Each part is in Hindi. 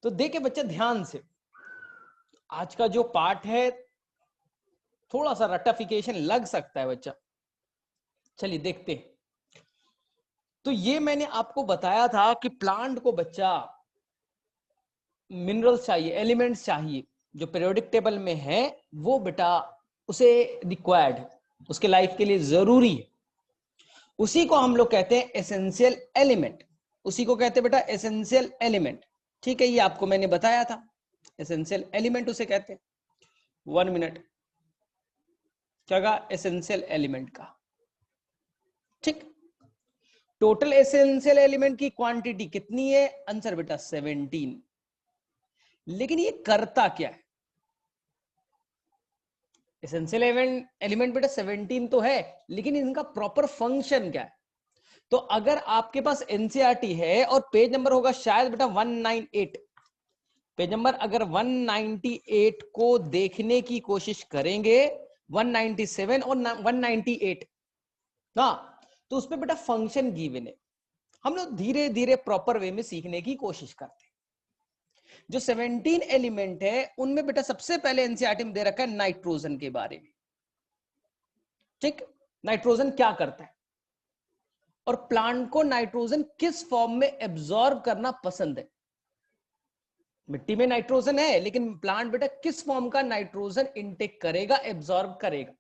तो देखे बच्चा ध्यान से, आज का जो पार्ट है थोड़ा सा रटिफिकेशन लग सकता है बच्चा, चलिए देखते हैं। तो ये मैंने आपको बताया था कि प्लांट को बच्चा मिनरल्स चाहिए, एलिमेंट्स चाहिए, जो पीरियोडिक टेबल में है वो बेटा उसे रिक्वायर्ड है, उसके लाइफ के लिए जरूरी है। उसी को हम लोग कहते हैं एसेंशियल एलिमेंट, उसी को कहते हैं बेटा एसेंशियल एलिमेंट। ठीक है, ये आपको मैंने बताया था, एसेंशियल एलिमेंट उसे कहते हैं। 1 मिनट, क्या कहा? एसेंशियल एलिमेंट का। ठीक, टोटल एसेंशियल एलिमेंट की क्वांटिटी कितनी है? आंसर बेटा 17। लेकिन ये करता क्या है? एसेंशियल एलिमेंट बेटा 17 तो है, लेकिन इनका प्रॉपर फंक्शन क्या है? तो अगर आपके पास एनसीईआरटी है और पेज नंबर होगा शायद बेटा 198, पेज नंबर अगर 198 को देखने की कोशिश करेंगे, 197 और 198 ना, तो उसमें बेटा फंक्शन गिवन है। हम लोग धीरे धीरे प्रॉपर वे में सीखने की कोशिश करते हैं। जो 17 एलिमेंट है उनमें बेटा सबसे पहले एनसीईआरटी में दे रखा है नाइट्रोजन के बारे में। ठीक, नाइट्रोजन क्या करता है और प्लांट को नाइट्रोजन किस फॉर्म में एब्जॉर्ब करना पसंद है। मिट्टी में नाइट्रोजन है, लेकिन प्लांट बेटा किस फॉर्म का नाइट्रोजन इनटेक करेगा, एब्जॉर्ब करेगा।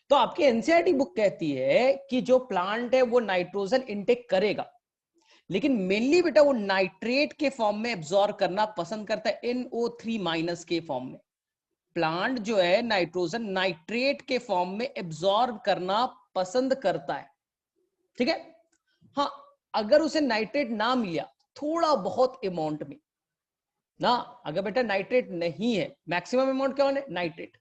तो आपकी एनसीईआरटी बुक कहती है कि जो प्लांट है वो नाइट्रोजन इनटेक करेगा, लेकिन मेनली बेटा वो नाइट्रेट के फॉर्म में एब्जॉर्ब करना पसंद करता है, NO3- के फॉर्म में। प्लांट जो है नाइट्रोजन नाइट्रेट के फॉर्म में एब्जॉर्ब करना पसंद करता है। ठीक है, हाँ, अगर उसे नाइट्रेट ना मिला थोड़ा बहुत अमाउंट में ना, अगर बेटा नाइट्रेट नहीं है, मैक्सिमम अमाउंट क्या है? नाइट्रेट।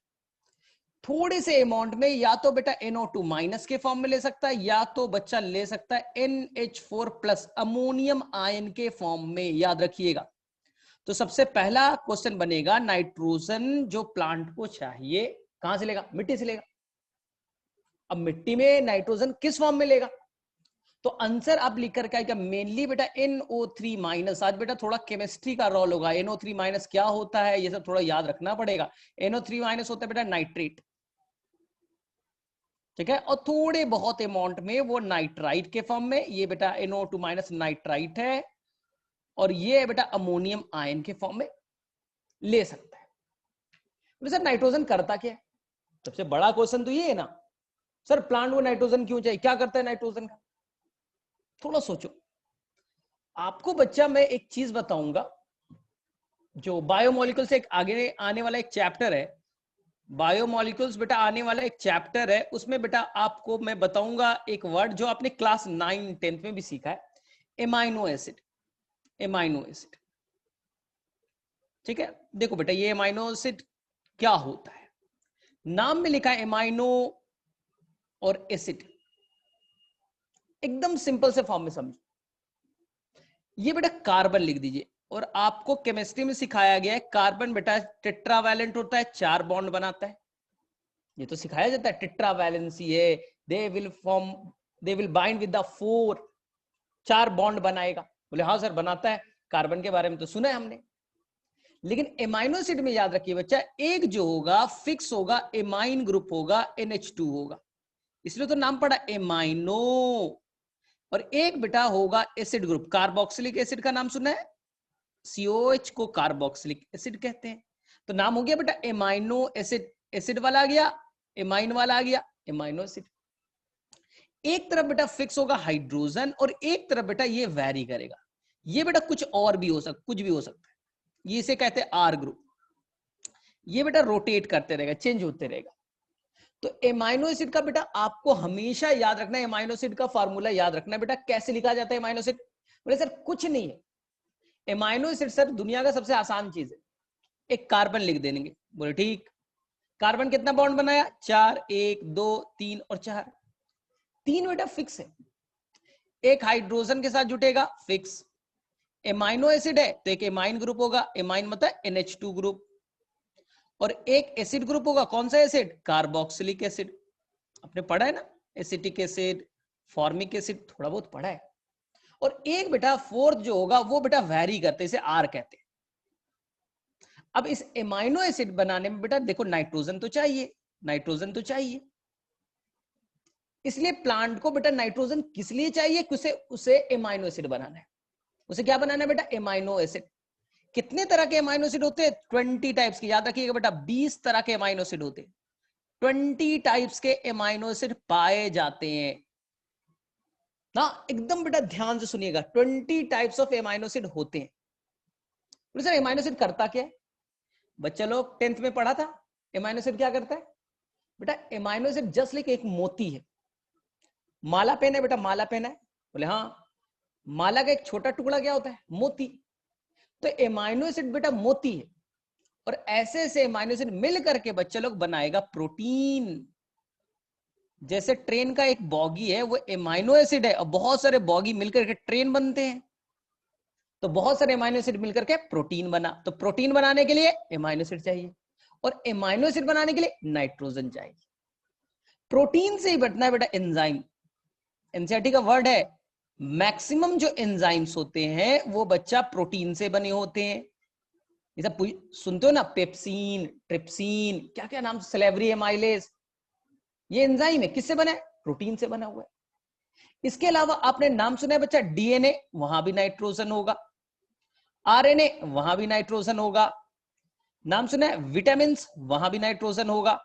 थोड़े से अमाउंट में या तो बेटा NO2- के फॉर्म में ले सकता है, या तो बच्चा ले सकता है NH4+ अमोनियम आयन के फॉर्म में। याद रखिएगा। तो सबसे पहला क्वेश्चन बनेगा, नाइट्रोजन जो प्लांट को चाहिए कहां से लेगा? मिट्टी से लेगा। अब मिट्टी में नाइट्रोजन किस फॉर्म में लेगा? तो आंसर आप लिख कर क्या? मेनली बेटा NO3-। आज बेटा थोड़ा केमिस्ट्री का रोल होगा, NO3- क्या होता है ये सब थोड़ा याद रखना पड़ेगा। NO3- होता है बेटा नाइट्रेट। ठीक है, और थोड़े बहुत अमाउंट में वो नाइट्राइट के फॉर्म में, ये बेटा NO2- नाइट्राइट है, और ये बेटा अमोनियम आयन के फॉर्म में ले सकता है। तो सर नाइट्रोजन करता क्या है? सबसे बड़ा क्वेश्चन तो ये है ना, सर प्लांट को नाइट्रोजन क्यों चाहिए, क्या करता है नाइट्रोजन का? थोड़ा सोचो। आपको बच्चा मैं एक चीज बताऊंगा, जो बायोमोलिकुल से एक आगे आने वाला एक चैप्टर है, बायोमोलिकुल्स बेटा आने वाला एक चैप्टर है, उसमें बेटा आपको मैं बताऊंगा एक वर्ड जो आपने क्लास 9-10 में भी सीखा है, एमाइनो एसिड। एमाइनो एसिड, ठीक है। देखो बेटा ये एमाइनो एसिड क्या होता है, नाम में लिखा है एमाइनो और एसिड, एकदम सिंपल से फॉर्म में समझो। ये बेटा कार्बन लिख दीजिए, और आपको केमिस्ट्री में सिखाया गया है कार्बन बेटा टेट्रावैलेंट होता है, 4 बॉन्ड बनाता है। ये तो सिखाया जाता है, टेट्रावैलेंसी है, they will bind with the 4, 4 bond बनाएगा। बोले हाँ सर बनाता है, कार्बन के बारे में तो सुना है हमने। लेकिन एमाइनो एसिड में याद रखिए बच्चा, एक जो होगा फिक्स होगा, एमाइन ग्रुप होगा, NH2 होगा, इसलिए तो नाम पड़ा एमाइनो। और एक बेटा होगा एसिड ग्रुप, कार्बोक्सिलिक एसिड का नाम सुना है, COH को कार्बोक्सिलिक एसिड कहते हैं। तो नाम हो गया बेटा एमाइनो एसिड, एसिड वाला आ गया, एमाइन वाला आ गया, एमाइनो एसिड। एक तरफ बेटा फिक्स होगा हाइड्रोजन, और एक तरफ बेटा ये वैरी करेगा। ये बेटा कुछ और भी हो सकता, कुछ भी हो सकता है, ये इसे कहते हैं R ग्रुप। ये बेटा रोटेट करते रहेगा, चेंज होते रहेगा। तो एमाइनो एसिड का बेटा आपको हमेशा याद रखना है, एमाइनो एसिड का फार्मूला याद रखना है बेटा, कैसे लिखा जाता है एमाइनो एसिड? बोले सर कुछ नहीं है, एमाइनो एसिड सर दुनिया का सबसे आसान चीज है, एक कार्बन लिख देंगे। बोले ठीक, कार्बन कितना बॉन्ड बनाया? 4, 1, 2, 3 और 4, 3 बेटा फिक्स है। एक हाइड्रोजन के साथ जुटेगा, फिक्स। एमाइनो एसिड है तो एक एमाइन ग्रुप होगा, एमाइन मतलब NH2 ग्रुप, और एक एसिड ग्रुप होगा, कौन सा एसिड? Carboxylic acid. आपने पढ़ा है ना, एसिटिक एसिड, फॉर्मिक एसिड, थोड़ा बहुत पढ़ा है। और एक बेटा फोर्थ जो होगा वो बेटा वैरी करते, इसे आर कहते हैं। अब इस एमाइनो एसिड बनाने में बेटा देखो नाइट्रोजन तो चाहिए, नाइट्रोजन तो चाहिए, इसलिए प्लांट को बेटा नाइट्रोजन किस लिए चाहिए? उसे उसे एमाइनो एसिड बनाना है। उसे क्या बनाना है बेटा? Amino acid. कितने तरह के एमाइनो एसिड होते हैं? 20 टाइप्स की। याद रखिएगा बेटा 20 तरह के एमाइनो एसिड होते हैं, 20 टाइप्स के एमाइनो एसिड पाए जाते हैं ना। एकदम बेटा ध्यान से सुनिएगा, 20 टाइप्स ऑफ एमाइनो एसिड होते हैं। तो सर एमाइनो एसिड करता क्या है? बच्चा लोग 10th में पढ़ा था एमाइनो एसिड क्या करता है बेटा? एमाइनो एसिड जस्ट लाइक एक मोती है। माला पेन है बेटा, माला पेन है, बोले हाँ। माला का एक छोटा टुकड़ा क्या होता है? मोती। तो एमाइनो एसिड बेटा मोती है, और ऐसे ऐसे एमाइनो एसिड मिल करके बच्चे लोग बनाएगा प्रोटीन। जैसे ट्रेन का एक बॉगी है वो एमाइनो एसिड है, और बहुत सारे बॉगी मिलकर के ट्रेन बनते हैं। तो बहुत सारे एमाइनो एसिड मिलकर के प्रोटीन बना। तो प्रोटीन बनाने के लिए एमाइनो एसिड चाहिए, और एमाइनो एसिड बनाने के लिए नाइट्रोजन चाहिए। प्रोटीन से ही बनना है बेटा एंजाइम। एनसीईआरटी का वर्ड है, मैक्सिमम जो एंजाइम्स होते हैं वो बच्चा प्रोटीन से बने होते हैं। ये सब सुनते हो ना, पेप्सिन, ट्रिप्सिन, क्या क्या नाम, सिलेवरी एमाइलेज, ये एंजाइम है, किससे बना है? प्रोटीन से बना हुआ है। इसके अलावा आपने नाम सुना है बच्चा डीएनए, वहां भी नाइट्रोजन होगा। आरएनए, वहां भी नाइट्रोजन होगा। नाम सुना है विटामिन, वहां भी नाइट्रोजन होगा।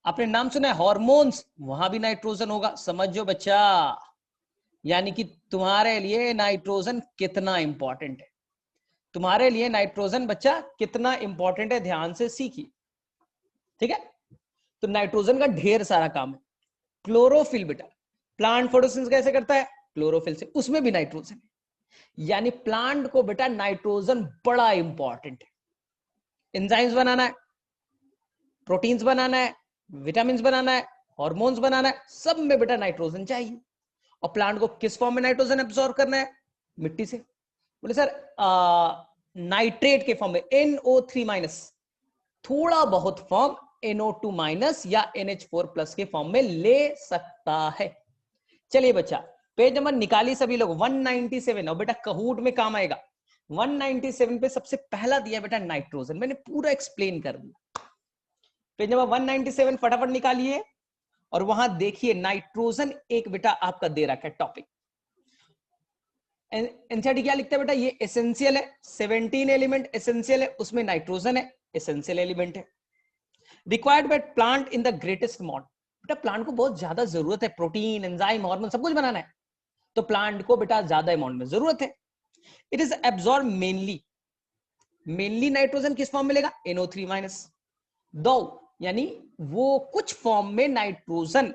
आपने नाम सुना है हॉर्मोन्स, वहां भी नाइट्रोजन होगा। समझो बच्चा, यानी कि तुम्हारे लिए नाइट्रोजन कितना इंपॉर्टेंट है। तुम्हारे लिए नाइट्रोजन बच्चा कितना इंपॉर्टेंट है, ध्यान से सीखिए, ठीक है। तो नाइट्रोजन का ढेर सारा काम है। क्लोरोफिल बेटा, प्लांट फोटोसिंथेसिस कैसे करता है? क्लोरोफिल से, उसमें भी नाइट्रोजन है। यानी प्लांट को बेटा नाइट्रोजन बड़ा इंपॉर्टेंट है। एंजाइम्स बनाना है, प्रोटीन्स बनाना है, विटामिन बनाना है, हॉर्मोन्स बनाना है, सब में बेटा नाइट्रोजन चाहिए। और प्लांट को किस फॉर्म में नाइट्रोजन एब्सॉर्ब करना है? मिट्टी से। बोले सर नाइट्रेट के फॉर्म में, NO3- थोड़ा बहुत फॉर्म NO2- या NH4+ के फॉर्म में ले सकता है। चलिए बच्चा, पेज नंबर निकालिए सभी लोग, 197। और बेटा कहूट में काम आएगा। 197 पे सबसे पहला दिया बेटा नाइट्रोजन, मैंने पूरा एक्सप्लेन कर दिया। पेज नंबर 197 फटाफट निकालिए, और वहां देखिए नाइट्रोजन एक बेटा आपका दे रखा है टॉपिक। एनसीईआरटी क्या लिखता है बेटा? ये एसेंशियल है, 17 एलिमेंट एसेंशियल है, उसमें नाइट्रोजन है, एसेंशियल एलिमेंट है। Required by plant in the greatest amount, बेटा प्लांट को बहुत ज्यादा जरूरत है, प्रोटीन, एंजाइम, हार्मोन सब कुछ बनाना है, तो प्लांट को बेटा ज्यादा अमाउंट में जरूरत है। It is absorb mainly nitrogen किस फॉर्म में मिलेगा? NO3-, दो यानी वो कुछ फॉर्म में nitrogen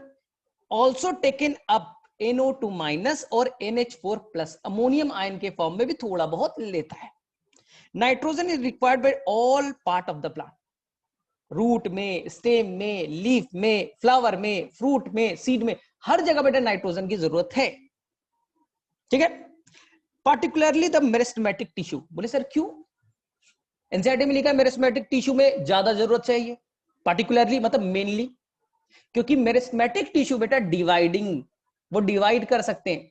also taken up NO2- और NH4+, अमोनियम आयन के फॉर्म में भी थोड़ा बहुत लेता है। Nitrogen is required by all part of the plant, root में, स्टेम में, लीफ में, फ्लावर में, फ्रूट में, सीड में, हर जगह बेटा नाइट्रोजन की जरूरत है, ठीक है। पार्टिकुलरली द मेरिस्टेमेटिक टिश्यू, बोले सर क्यों? एनसीईआरटी में लिखा है मेरिस्टेमेटिक टिश्यू में ज्यादा जरूरत चाहिए, पार्टिकुलरली मतलब मेनली, क्योंकि मेरिस्टेमेटिक टिश्यू बेटा डिवाइडिंग, वो डिवाइड कर सकते हैं।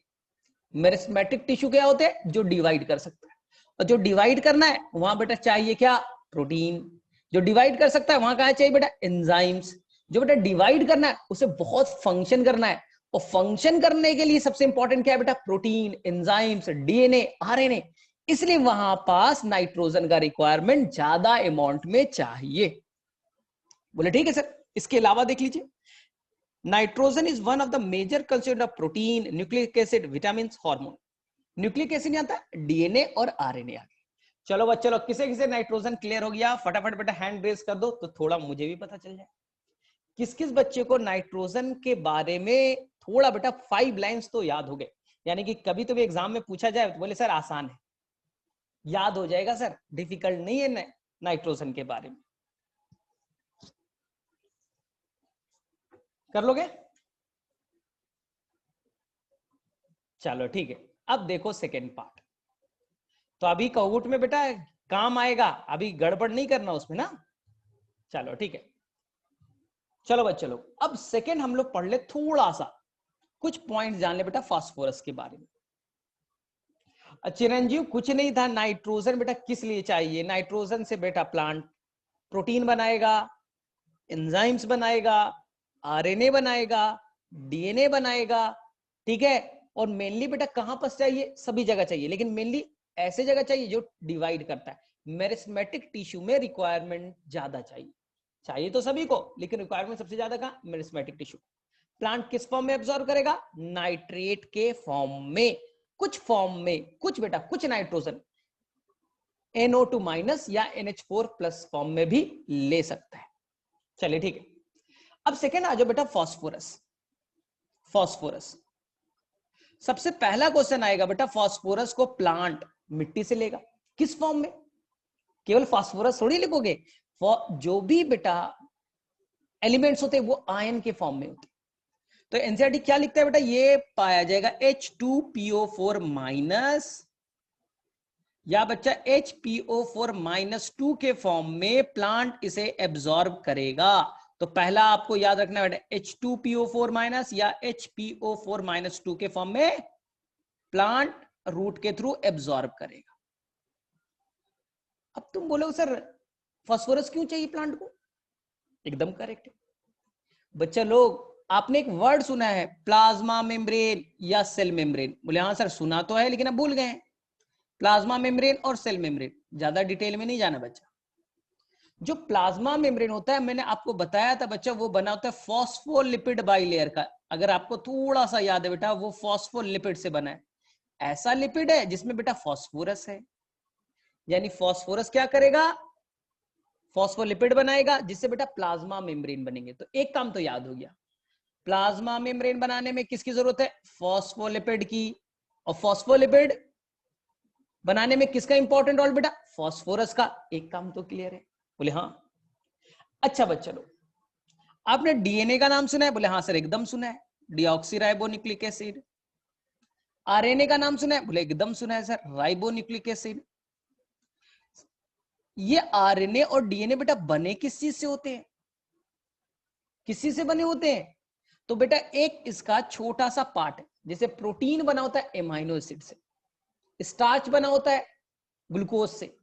मेरिस्टेमेटिक टिश्यू क्या होते हैं? जो डिवाइड कर सकता है, और जो डिवाइड करना है वहां बेटा चाहिए क्या? प्रोटीन। जो डिवाइड कर सकता है वहां कहा चाहिए बेटा? एंजाइम्स। जो बेटा डिवाइड करना है उसे बहुत फंक्शन करना है, और फंक्शन करने के लिए सबसे इंपॉर्टेंट क्या है बेटा? Protein, enzymes, DNA, RNA. इसलिए वहां पास नाइट्रोजन का रिक्वायरमेंट ज्यादा अमाउंट में चाहिए। बोले ठीक है सर। इसके अलावा देख लीजिए, nitrogen is one of the major constituent of protein, nucleic acid, vitamin, hormone. Nucleic acid नहीं आता, डीएनए और आरएनए आ गया। चलो बच्चे लोग, किसे किसे नाइट्रोजन क्लियर हो गया? फटाफट बेटा हैंड रेज कर दो, तो थोड़ा मुझे भी पता चल जाए किस किस बच्चे को नाइट्रोजन के बारे में थोड़ा बेटा 5 लाइंस तो याद हो गए। यानी कि कभी तो भी एग्जाम में पूछा जाए तो बोले सर आसान है, याद हो जाएगा सर, डिफिकल्ट नहीं है नाइट्रोजन के बारे में। कर लोगे? चलो ठीक है। अब देखो सेकेंड पार्ट, तो अभी कहूट में बेटा काम आएगा, अभी गड़बड़ नहीं करना उसमें ना। चलो ठीक है। चलो बच्चे लोग, अब सेकेंड हम लोग पढ़ ले थोड़ा सा, कुछ पॉइंट जान ले बेटा फास्फोरस के बारे में। चिरंजीव कुछ नहीं था, नाइट्रोजन बेटा किस लिए चाहिए? नाइट्रोजन से बेटा प्लांट प्रोटीन बनाएगा, एंजाइम्स बनाएगा, आरएनए बनाएगा, डीएनए बनाएगा, ठीक है। और मेनली बेटा कहां पर चाहिए? सभी जगह चाहिए, लेकिन मेनली ऐसे जगह चाहिए जो डिवाइड करता है। मेरिस्मेटिक टिश्यू में रिक्वायरमेंट ज्यादा चाहिए, चाहिए तो सभी को, लेकिन रिक्वायरमेंट सबसे ज्यादा कहां? Meristematic tissue. प्लांट किस फॉर्म में एब्जॉर्ब करेगा? नाइट्रेट के फॉर्म में, कुछ फॉर्म में, कुछ बेटा कुछ नाइट्रोजन NO2 माइनस या NH4 प्लस फॉर्म में भी ले सकता है। चलिए ठीक है। अब सेकेंड आ जाओ बेटा फास्फोरस। फास्फोरस सबसे पहला क्वेश्चन आएगा बेटा, फास्फोरस को प्लांट मिट्टी से लेगा, किस फॉर्म में? केवल फास्फोरस थोड़ी लिखोगे, जो भी बेटा एलिमेंट्स होते हैं वो आयन के फॉर्म में होते हैं। तो एनसीईआरटी क्या लिखता है बेटा? ये पाया जाएगा H2PO4 माइनस, या बच्चा HPO4 माइनस 2 के फॉर्म में प्लांट इसे एब्जॉर्ब करेगा। तो पहला आपको याद रखना है बेटा, H2PO4 माइनस या HPO4 माइनस 2 के फॉर्म में प्लांट रूट के थ्रू एब्जॉर्ब करेगा। अब तुम बोलोगे सर फास्फोरस क्यों चाहिए प्लांट को? एकदम करेक्ट बच्चा। लोग आपने एक वर्ड सुना है प्लाज्मा मेम्ब्रेन या सेल मेम्ब्रेन, बोले हाँ सर सुना तो है लेकिन अब भूल गए। प्लाज्मा मेम्ब्रेन और सेल मेम्ब्रेन, ज्यादा डिटेल में नहीं जाना बच्चा। जो प्लाज्मा मेम्ब्रेन होता है, मैंने आपको बताया था बच्चा, वो बना होता है फॉस्फोलिपिड बाइलेयर का। अगर आपको थोड़ा सा याद है बेटा, वो फॉस्फोलिपिड से बना है। ऐसा लिपिड है जिसमें बेटा फॉस्फोरस है, यानी फॉस्फोरस क्या करेगा? फॉस्फोलिपिड बनाएगा, जिससे बेटा प्लाज्मा मेम्ब्रेन बनेंगे। तो एक काम तो याद हो गया, प्लाज्मा मेम्ब्रेन बनाने में किसकी जरूरत है? फॉस्फोलिपिड की। और फॉस्फोलिपिड बनाने में किसका इंपॉर्टेंट रोल बेटा? फास्फोरस का। एक काम तो क्लियर है? बोले हाँ। अच्छा बच्चा लोग, आपने डीएनए का नाम सुना है? बोले हाँ सर एकदम सुना है, डीऑक्सीराइबोन्यूक्लिक एसिड। आरएनए का नाम सुना है? बोले एकदम सुना है सर, राइबोन्यूक्लिक एसिड। ये आरएनए और डीएनए बेटा बने किस चीज से होते हैं? किस चीज से बने होते हैं? तो बेटा एक इसका छोटा सा पार्ट है, जैसे प्रोटीन बना होता है एमाइनो एसिड से, स्टार्च बना होता है ग्लूकोज से,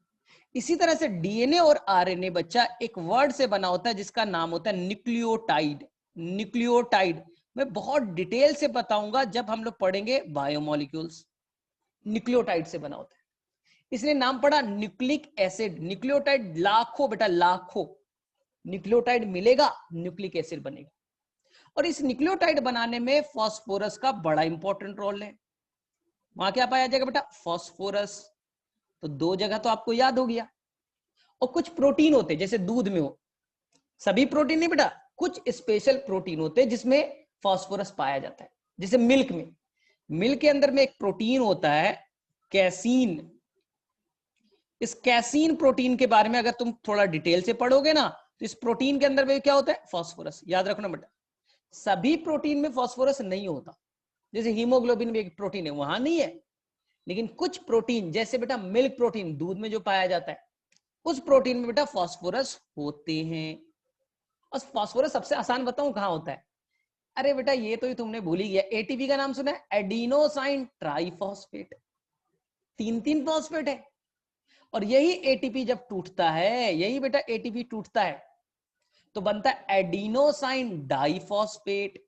इसी तरह से डीएनए और आरएनए बच्चा एक वर्ड से बना होता है जिसका नाम होता है न्यूक्लियोटाइड। न्यूक्लियोटाइड मैं बहुत डिटेल से बताऊंगा जब हम लोग पढ़ेंगे बायोमोलिक्यूल्स। न्यूक्लियोटाइड से बना होता है, इसलिए नाम पड़ा न्यूक्लिक एसिड। न्यूक्लियोटाइड लाखों बेटा लाखों न्यूक्लियोटाइड मिलेगा, न्यूक्लिक एसिड बनेगा। और इस न्यूक्लियोटाइड बनाने में फास्फोरस का बड़ा इंपॉर्टेंट रोल है। वहां क्या पाया जाएगा बेटा? फास्फोरस। तो दो जगह तो आपको याद हो गया। और कुछ प्रोटीन होते हैं जैसे दूध में हो, सभी प्रोटीन नहीं बेटा, कुछ स्पेशल प्रोटीन होते हैं जिसमें फास्फोरस पाया जाता है। जैसे मिल्क में, मिल्क के अंदर में एक प्रोटीन होता है कैसीन। इस कैसीन प्रोटीन के बारे में अगर तुम थोड़ा डिटेल से पढ़ोगे ना, तो इस प्रोटीन के अंदर में क्या होता है? फास्फोरस। याद रखना बेटा, सभी प्रोटीन में फास्फोरस नहीं होता। जैसे हीमोग्लोबिन में एक प्रोटीन है, वहां नहीं है, लेकिन कुछ प्रोटीन जैसे बेटा मिल्क प्रोटीन दूध में जो पाया जाता है, उस प्रोटीन में बेटा फास्फोरस होते हैं। और फास्फोरस सबसे आसान बताऊं कहां होता है? अरे बेटा ये तो ही तुमने भूल ही गया, एटीपी का नाम सुना है? Adenosine triphosphate. तीन तीन फॉस्फेट है। और यही एटीपी जब टूटता है, यही बेटा एटीपी टूटता है तो बनता है एडिनोसाइन डाइफॉस्फेट।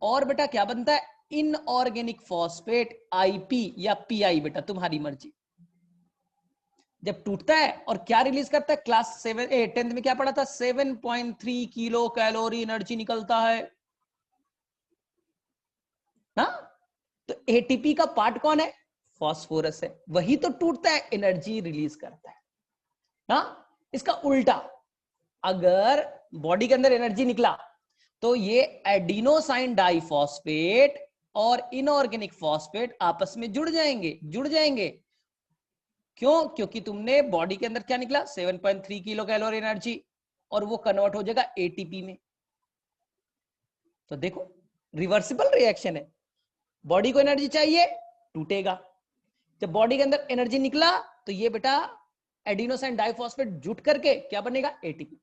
और बेटा क्या बनता है? इनऑर्गेनिक फॉस्फेट, आईपी या पीआई, बेटा तुम्हारी मर्जी। जब टूटता है और क्या रिलीज करता है? क्लास 10th में क्या पढ़ा था? 7.3 किलो कैलोरी एनर्जी निकलता है ना। तो एटीपी का पार्ट कौन है? फास्फोरस है, वही तो टूटता है, एनर्जी रिलीज करता है ना। इसका उल्टा, अगर बॉडी के अंदर एनर्जी निकला तो ये एडिनोसाइन डाइफॉस्फेट और इनऑर्गेनिक फॉस्फेट आपस में जुड़ जाएंगे। क्यों? क्योंकि तुमने बॉडी के अंदर क्या निकला? 7.3 किलो कैलोरी एनर्जी, और वो कन्वर्ट हो जाएगा एटीपी में। तो देखो रिवर्सिबल रिएक्शन है। बॉडी को एनर्जी चाहिए, टूटेगा। जब बॉडी के अंदर एनर्जी निकला तो ये बेटा एडिनोसाइन डाइफॉस्फेट जुट करके क्या बनेगा? एटीपी।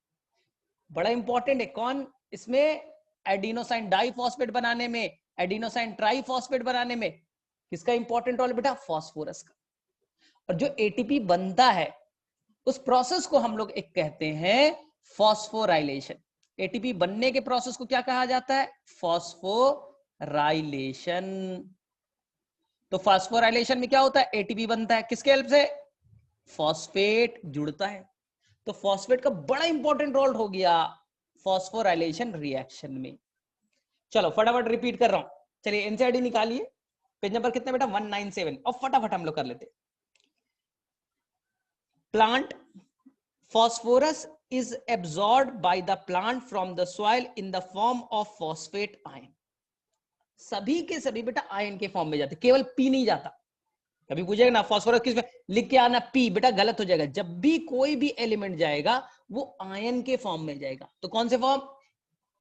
बड़ा इंपॉर्टेंट है कौन इसमें? एडिनोसाइन डाइफॉस्फेट बनाने में, एडिनोसाइन ट्राइफॉस्फेट बनाने में किसका इंपॉर्टेंट रोल बेटा? फास्फोरस का। और जो एटीपी बनता है उस प्रोसेस को हम लोग एक कहते हैं फॉस्फोराइलेशन। एटीपी बनने के प्रोसेस को क्या कहा जाता है? फॉस्फोराइलेशन। तो फॉस्फोराइलेशन में क्या होता है? एटीपी बनता है, किसके हेल्प से? फॉस्फेट जुड़ता है। तो फॉस्फेट का बड़ा इंपॉर्टेंट रोल हो गया फॉस्फोराइलेशन रिएक्शन में। चलो फटाफट रिपीट कर रहा हूं, चलिए एनसीईआरटी निकालिए, पेज नंबर कितना बेटा? 197। और फटाफट हम लोग कर लेते। Plant phosphorus is absorbed by the plant from the soil in the form of phosphate ion। सभी के सभी बेटा आयन के फॉर्म में जाते, केवल पी नहीं जाता। कभी पूछेगा ना फास्फोरस किस में, लिख के आना पी, बेटा गलत हो जाएगा। जब भी कोई भी एलिमेंट जाएगा वो आयन के फॉर्म में जाएगा। तो कौन से फॉर्म?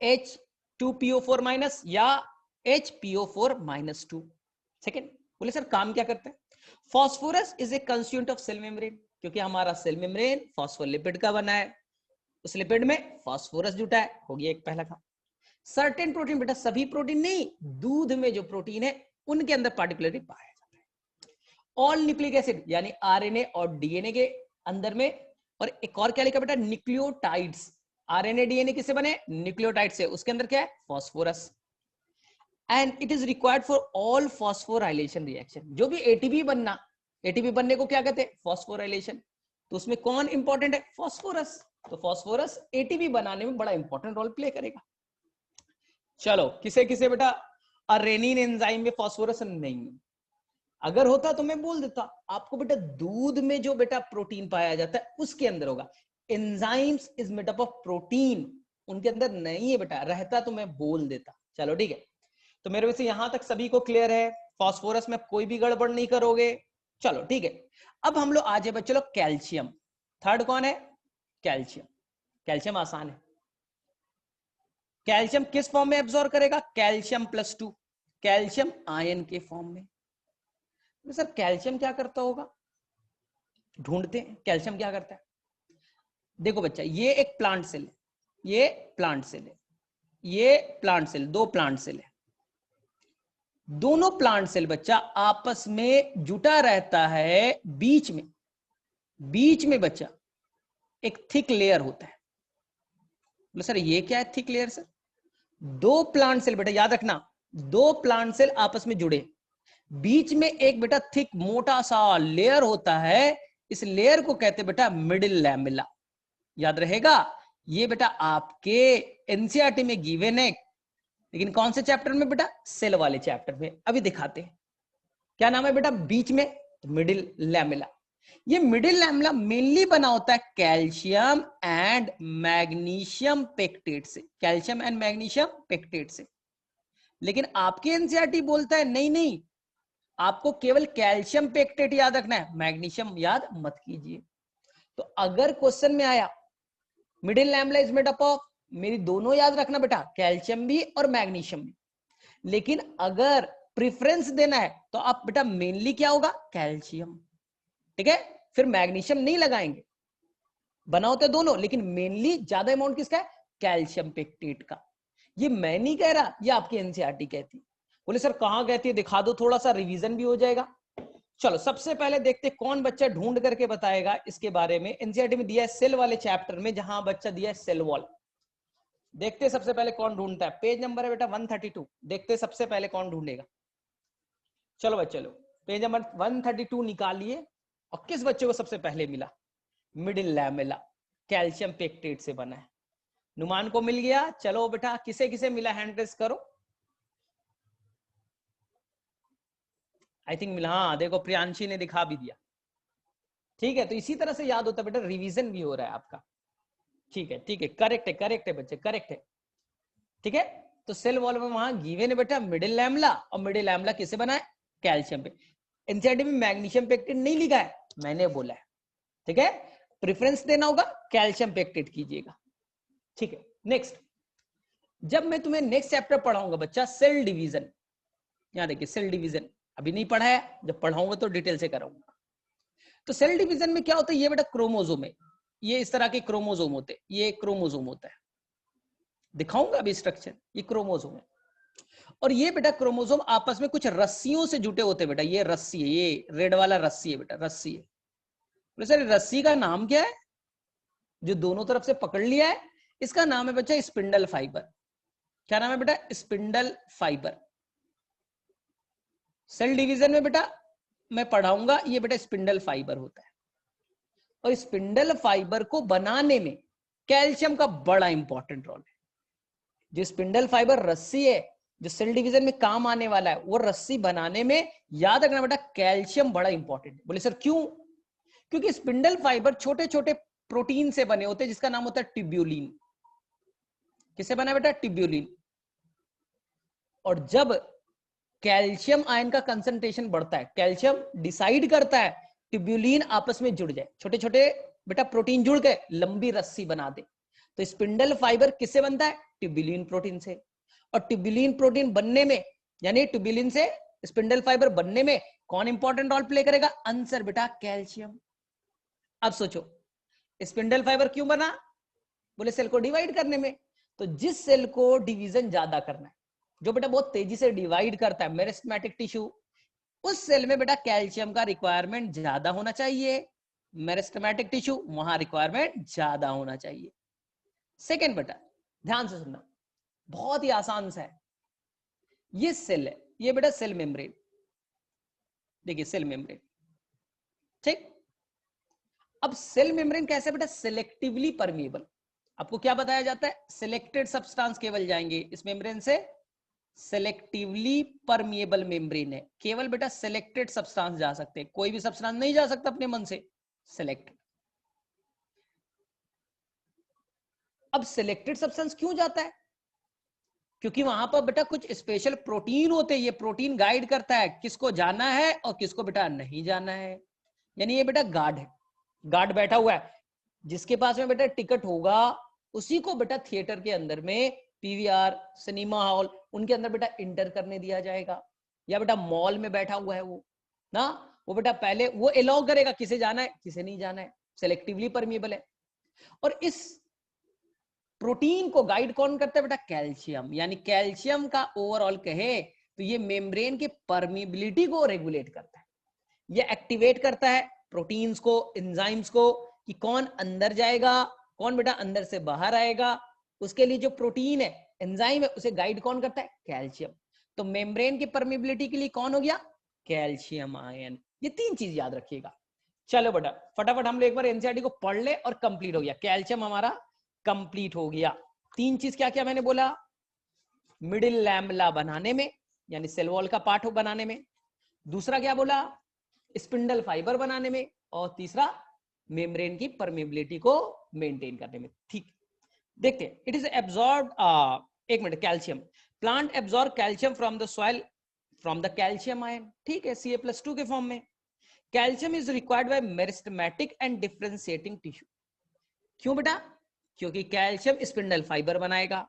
H2PO4- या HPO4-2। सेकेंड बोले सर काम क्या करता है? Phosphorus is a constituent of cell membrane, क्योंकि हमारा सेल मेम्ब्रेन फॉस्फोलिपिड का बना है, उस लिपिड में फास्फोरस जुटा है। हो गया एक पहला काम। सर्टेन प्रोटीन, बेटा सभी प्रोटीन नहीं, दूध में जो प्रोटीन है उनके अंदर पार्टिकुलरली पाया जाता है। ऑल न्यूक्लिक एसिड यानी आरएनए और डीएनए के अंदर में। और एक और क्या लिखा बेटा? न्यूक्लियोटाइड्स। आरएनए डीएनए किससे बने? न्यूक्लियोटाइड से, उसके अंदर क्या है? Phosphorus. And it is required for all phosphorylation reaction. जो भी एटीपी बनना, एटीपी बनने को क्या कहते हैं? फॉस्फोराइलेशन। तो उसमें कौन इंपॉर्टेंट है? फास्फोरस। तो फास्फोरस एटीपी बनाने में बड़ा इंपॉर्टेंट रोल प्ले करेगा। चलो किसे किसे बेटा अरेनिन एंजाइम में फास्फोरस नहीं है। अगर होता तो मैं बोल देता आपको बेटा, दूध में जो बेटा प्रोटीन पाया जाता है उसके अंदर होगा। Enzymes is made up of protein, उनके अंदर नहीं है बेटा, रहता तो मैं बोल देता। चलो ठीक है, तो मेरे वैसे यहां तक सभी को क्लियर है? फास्फोरस में कोई भी गड़बड़ नहीं करोगे? चलो ठीक है। अब हम लोग आज है चलो कैल्शियम। थर्ड कौन है? कैल्शियम। कैल्शियम आसान है। कैल्शियम किस फॉर्म में एब्जॉर्ब करेगा? कैल्शियम+2, कैल्शियम आयन के फॉर्म में। तो सर कैल्शियम क्या करता होगा? ढूंढते हैं कैल्शियम क्या करता है। देखो बच्चा, ये एक प्लांट सेल है, ये प्लांट सेल है, ये प्लांट सेल, दो प्लांट सेल है। दोनों प्लांट सेल बच्चा आपस में जुटा रहता है। बीच में बच्चा एक थिक लेयर होता है। बोले सर ये क्या है थिक लेयर? सर दो प्लांट सेल बेटा, याद रखना, दो प्लांट सेल आपस में जुड़े, बीच में एक बेटा थिक मोटा सा लेयर होता है। इस लेयर को कहते बेटा मिडिल लैमेला। याद रहेगा? ये बेटा आपके एनसीईआरटी में गिवन है, लेकिन कौन से चैप्टर में बेटा? सेल वाले चैप्टर में। अभी दिखाते हैं क्या नाम है बेटा बीच में? Middle lamella. ये मिडिल लैमेला मेनली बना होता है कैल्शियम एंड मैग्नीशियम पेक्टेट से, कैल्शियम एंड मैग्नीशियम पेक्टेट से। लेकिन आपके एनसीईआरटी बोलता है नहीं नहीं, आपको केवल कैल्शियम पेक्टेट याद रखना है, मैग्नीशियम याद मत कीजिए। तो अगर क्वेश्चन में आया middle lamella is made up of, मेरी दोनों याद रखना बेटा, कैल्शियम भी और मैग्नीशियम भी। लेकिन अगर प्रेफरेंस देना है तो आप बेटा मेनली क्या होगा? कैल्शियम। ठीक है, फिर मैग्नीशियम नहीं लगाएंगे, बना होता है दोनों, लेकिन मेनली ज्यादा अमाउंट किसका है? कैल्शियम पेक्टेट का। ये मैं नहीं कह रहा, ये आपकी एनसीईआरटी कहती है। बोले सर कहां कहती है, दिखा दो, थोड़ा सा रिवीजन भी हो जाएगा। चलो सबसे पहले देखते कौन बच्चा ढूंढ करके बताएगा इसके बारे में। एनसीईआरटी में दिया है सेल वाले चैप्टर में, जहां बच्चा दिया है सेल वॉल। देखते सबसे पहले कौन ढूंढता है। पेज नंबर है बेटा 132, देखते सबसे पहले कौन ढूंढेगा। चलो बच्चे चलो पेज नंबर 132 निकालिए। और किस बच्चे को सबसे पहले मिला? मिडिल लैमेला, कैल्शियम पेक्टेट से बना है। नुमान को मिल गया। चलो बेटा किसे किसे मिला हैंड रेस करो। आई थिंक मिला, हाँ देखो प्रियांशी ने दिखा भी दिया। ठीक है, तो इसी तरह से याद होता है बेटा, रिवीजन भी हो रहा है आपका। ठीक है ठीक है, करेक्ट है बच्चे, करेक्ट है। ठीक है, तो सेल वॉल में वहां गिवन है बेटा मिडिल लैमेला, और मिडिल लैमेला किसे बना है? कैल्शियम पे। एनसीईआरटी में मैग्नीशियम पेक्टेट नहीं लिखा है, मैंने बोला है। ठीक है, प्रेफरेंस देना होगा कैल्शियम पेक्टेट कीजिएगा। ठीक है, नेक्स्ट, जब मैं तुम्हें नेक्स्ट चैप्टर पढ़ाऊंगा बच्चा सेल डिवीजन, यहां देखिए सेल डिवीजन अभी नहीं पढ़ा है, जब पढ़ाऊंगा तो डिटेल से कराऊंगा। तो सेल डिवीजन में क्या होता है? ये बेटा क्रोमोजोम है, ये इस तरह के क्रोमोजोम होते हैं, ये क्रोमोजोम होता है, दिखाऊंगा अभी स्ट्रक्चर। ये क्रोमोजोम है, और ये बेटा क्रोमोसोम आपस में कुछ रस्सियों से जुटे होते हैं बेटा। ये रस्सी है, ये रेड वाला रस्सी है बेटा, रस्सी है। तो सर रस्सी का नाम क्या है जो दोनों तरफ से पकड़ लिया है? इसका नाम है बच्चा स्पिंडल फाइबर। क्या नाम है बेटा? Spindle fibre. सेल डिवीजन में बेटा मैं पढ़ाऊंगा, ये बेटा स्पिंडल फाइबर होता है। और स्पिंडल फाइबर को बनाने में कैल्शियम का बड़ा इंपॉर्टेंट रोल है। जो स्पिंडल फाइबर रस्सी है जो सेल डिवीजन में काम आने वाला है, वो रस्सी बनाने में याद रखना बेटा कैल्शियम बड़ा इंपॉर्टेंट है। बोले सर क्यों? क्योंकि स्पिंडल फाइबर छोटे छोटे प्रोटीन से बने होते हैं जिसका नाम होता है ट्यूब्यूलिन। किससे बना बेटा? ट्यूब्यूलिन। और जब कैल्शियम आयन का कंसंट्रेशन बढ़ता है, कैल्शियम डिसाइड करता है ट्यूब्यूलिन आपस में जुड़ जाए, छोटे छोटे बेटा प्रोटीन जुड़ के लंबी रस्सी बना दे। तो स्पिंडल फाइबर किससे बनता है? ट्यूब्यूलिन प्रोटीन से। और ट्यूब्यूलिन प्रोटीन बनने में, यानी ट्यूब्यूलिन से स्पिंडल फाइबर बनने में कौन इंपॉर्टेंट रोल प्ले करेगा? आंसर बेटा कैल्शियम। अब सोचो स्पिंडल फाइबर क्यों बना? बोले सेल को डिवाइड करने में। तो जिस सेल को डिवीजन ज्यादा करना है, जो बेटा बहुत तेजी से डिवाइड करता है, मेरिस्टेमेटिक टिश्यू, उस सेल में बेटा कैल्शियम का रिक्वायरमेंट ज्यादा होना चाहिए। मेरिस्टेमेटिक टिश्यू, वहां रिक्वायरमेंट ज्यादा होना चाहिए। सेकेंड बेटा ध्यान से सुनना, बहुत ही आसान सा है। ये सेल है, ये बेटा सेल मेम्ब्रेन। देखिए सेल मेम्ब्रेन, ठीक। अब सेल मेम्ब्रेन कैसे बेटा? Selectively permeable. आपको क्या बताया जाता है? सिलेक्टेड सब्सटेंस केवल जाएंगे इस मेम्ब्रेन से। सिलेक्टिवली परमिएबल मेम्ब्रेन है, केवल बेटा सिलेक्टेड सब्सटेंस जा सकते हैं, कोई भी सब्सटेंस नहीं जा सकता अपने मन से। सिलेक्टेड। अब सिलेक्टेड सब्सटेंस क्यों जाता है? क्योंकि वहां पर बेटा कुछ स्पेशल प्रोटीन होते हैं। ये प्रोटीन गाइड करता है किसको जाना है और किसको बेटा नहीं जाना है। यानी ये बेटा गार्ड है, गार्ड बैठा हुआ है। जिसके पास में बेटा टिकट होगा उसी को बेटा थिएटर के अंदर में, पीवीआर, सिनेमा हॉल, उनके अंदर बेटा इंटर करने दिया जाएगा। या बेटा मॉल में बैठा हुआ है वो ना, वो बेटा पहले वो अलाउ करेगा किसे जाना है किसे नहीं जाना है। सेलेक्टिवली परमिएबल है। और इस प्रोटीन को गाइड कौन करता है बेटा? कैल्शियम। यानी कैल्शियम का ओवरऑल कहे तो ये मेम्ब्रेन की परमिबिलिटी को रेगुलेट करता है। ये एक्टिवेट करता है प्रोटीन्स को, एंजाइम्स को, कि कौन अंदर जाएगा, कौन बेटा अंदर से बाहर आएगा। उसके लिए जो प्रोटीन है, एंजाइम है, उसे गाइड कौन करता है? कैल्शियम। तो मेम्ब्रेन की परमिबिलिटी के लिए कौन हो गया? Calcium ion. ये तीन चीज याद रखिएगा। चलो बेटा फटाफट हम लोग एक बार एनसीईआरटी को पढ़ ले और कंप्लीट हो गया। कैल्शियम हमारा कंप्लीट हो गया। तीन चीज क्या क्या मैंने बोला? मिडिल लैमेला बनाने में, यानी सेल वॉल का पार्ट हो बनाने में। दूसरा क्या बोला? स्पिंडल फाइबर बनाने में। और तीसरा मेम्ब्रेन की परमेबिलिटी को मेंटेन करने में। ठीक, देखते हैं। इट इज एब्जॉर्ब, एक minute, calcium. Plant absorb calcium from the soil from the calcium ion. ठीक है, Ca+2 के फॉर्म में। Calcium is required bye meristematic and differentiating tissue. क्यों बेटा? क्योंकि कैल्शियम स्पिंडल फाइबर बनाएगा,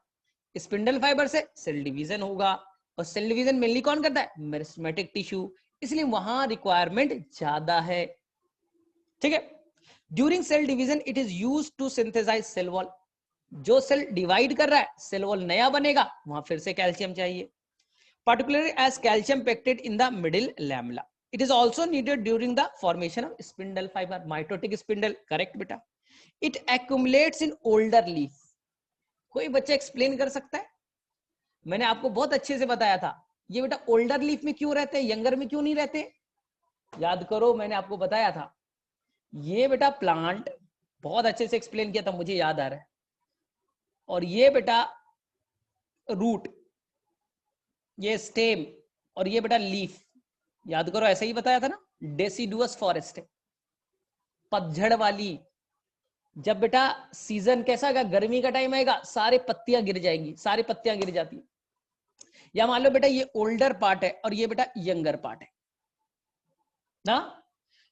स्पिंडल फाइबर से सेल डिवीजन होगा, और सेल डिवीजन मेनली कौन करता है? मेरिस्टेमेटिक टिश्यू, इसलिए वहां रिक्वायरमेंट ज्यादा है। ठीक है। During cell division it is used to synthesise cell wall. जो सेल डिवाइड कर रहा है, सेल वॉल नया बनेगा, वहां फिर से कैल्शियम चाहिए। Particularly as calcium pectate in the middle lamella. It is also needed during the formation of spindle fibre, mitotic spindle. Correct बेटा। It accumulates in older leaf. कोई बच्चा एक्सप्लेन कर सकता है? मैंने आपको बहुत अच्छे से बताया था, ये बेटा ओल्डर लीफ में क्यों रहते हैं, यंगर में क्यों नहीं रहते? याद करो, मैंने आपको बताया था। ये बेटा प्लांट, बहुत अच्छे से एक्सप्लेन किया था, मुझे याद आ रहा है। और ये बेटा रूट, ये स्टेम, और ये बेटा लीफ। याद करो, ऐसे ही बताया था ना। डेसिडुअस फॉरेस्ट है, पतझड़ वाली। जब बेटा सीजन कैसा आएगा, गर्मी का टाइम आएगा, सारे पत्तियां गिर जाएंगी, सारी पत्तियां गिर जाती है। या मान लो बेटा ये ओल्डर पार्ट है और ये बेटा यंगर पार्ट है ना।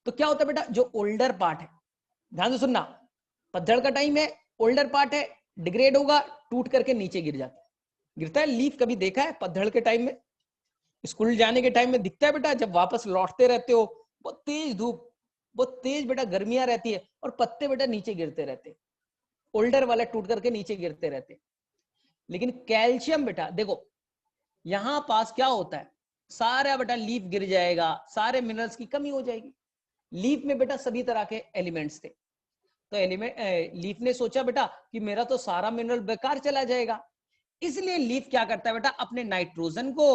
तो क्या होता है बेटा, जो ओल्डर पार्ट है, ध्यान से सुनना, पतझड़ का टाइम है, ओल्डर पार्ट है, डिग्रेड होगा, टूट करके नीचे गिर जाता है। गिरता है लीफ, कभी देखा है पतझड़ के टाइम में? स्कूल जाने के टाइम में दिखता है बेटा, जब वापस लौटते रहते हो, बहुत तेज धूप, बहुत तेज बेटा गर्मियां रहती है, और पत्ते बेटा नीचे गिरते रहते, ओल्डर वाले टूट करके नीचे गिरते रहते। लेकिन कैल्शियम बेटा देखो, यहां पास क्या होता है, सारा बेटा लीफ गिर जाएगा, सारे मिनरल्स की कमी हो जाएगी। लीफ में बेटा सभी तरह के एलिमेंट्स थे, तो लीफ ने सोचा बेटा कि मेरा तो सारा मिनरल बेकार चला जाएगा, इसलिए लीफ क्या करता है बेटा, अपने नाइट्रोजन को,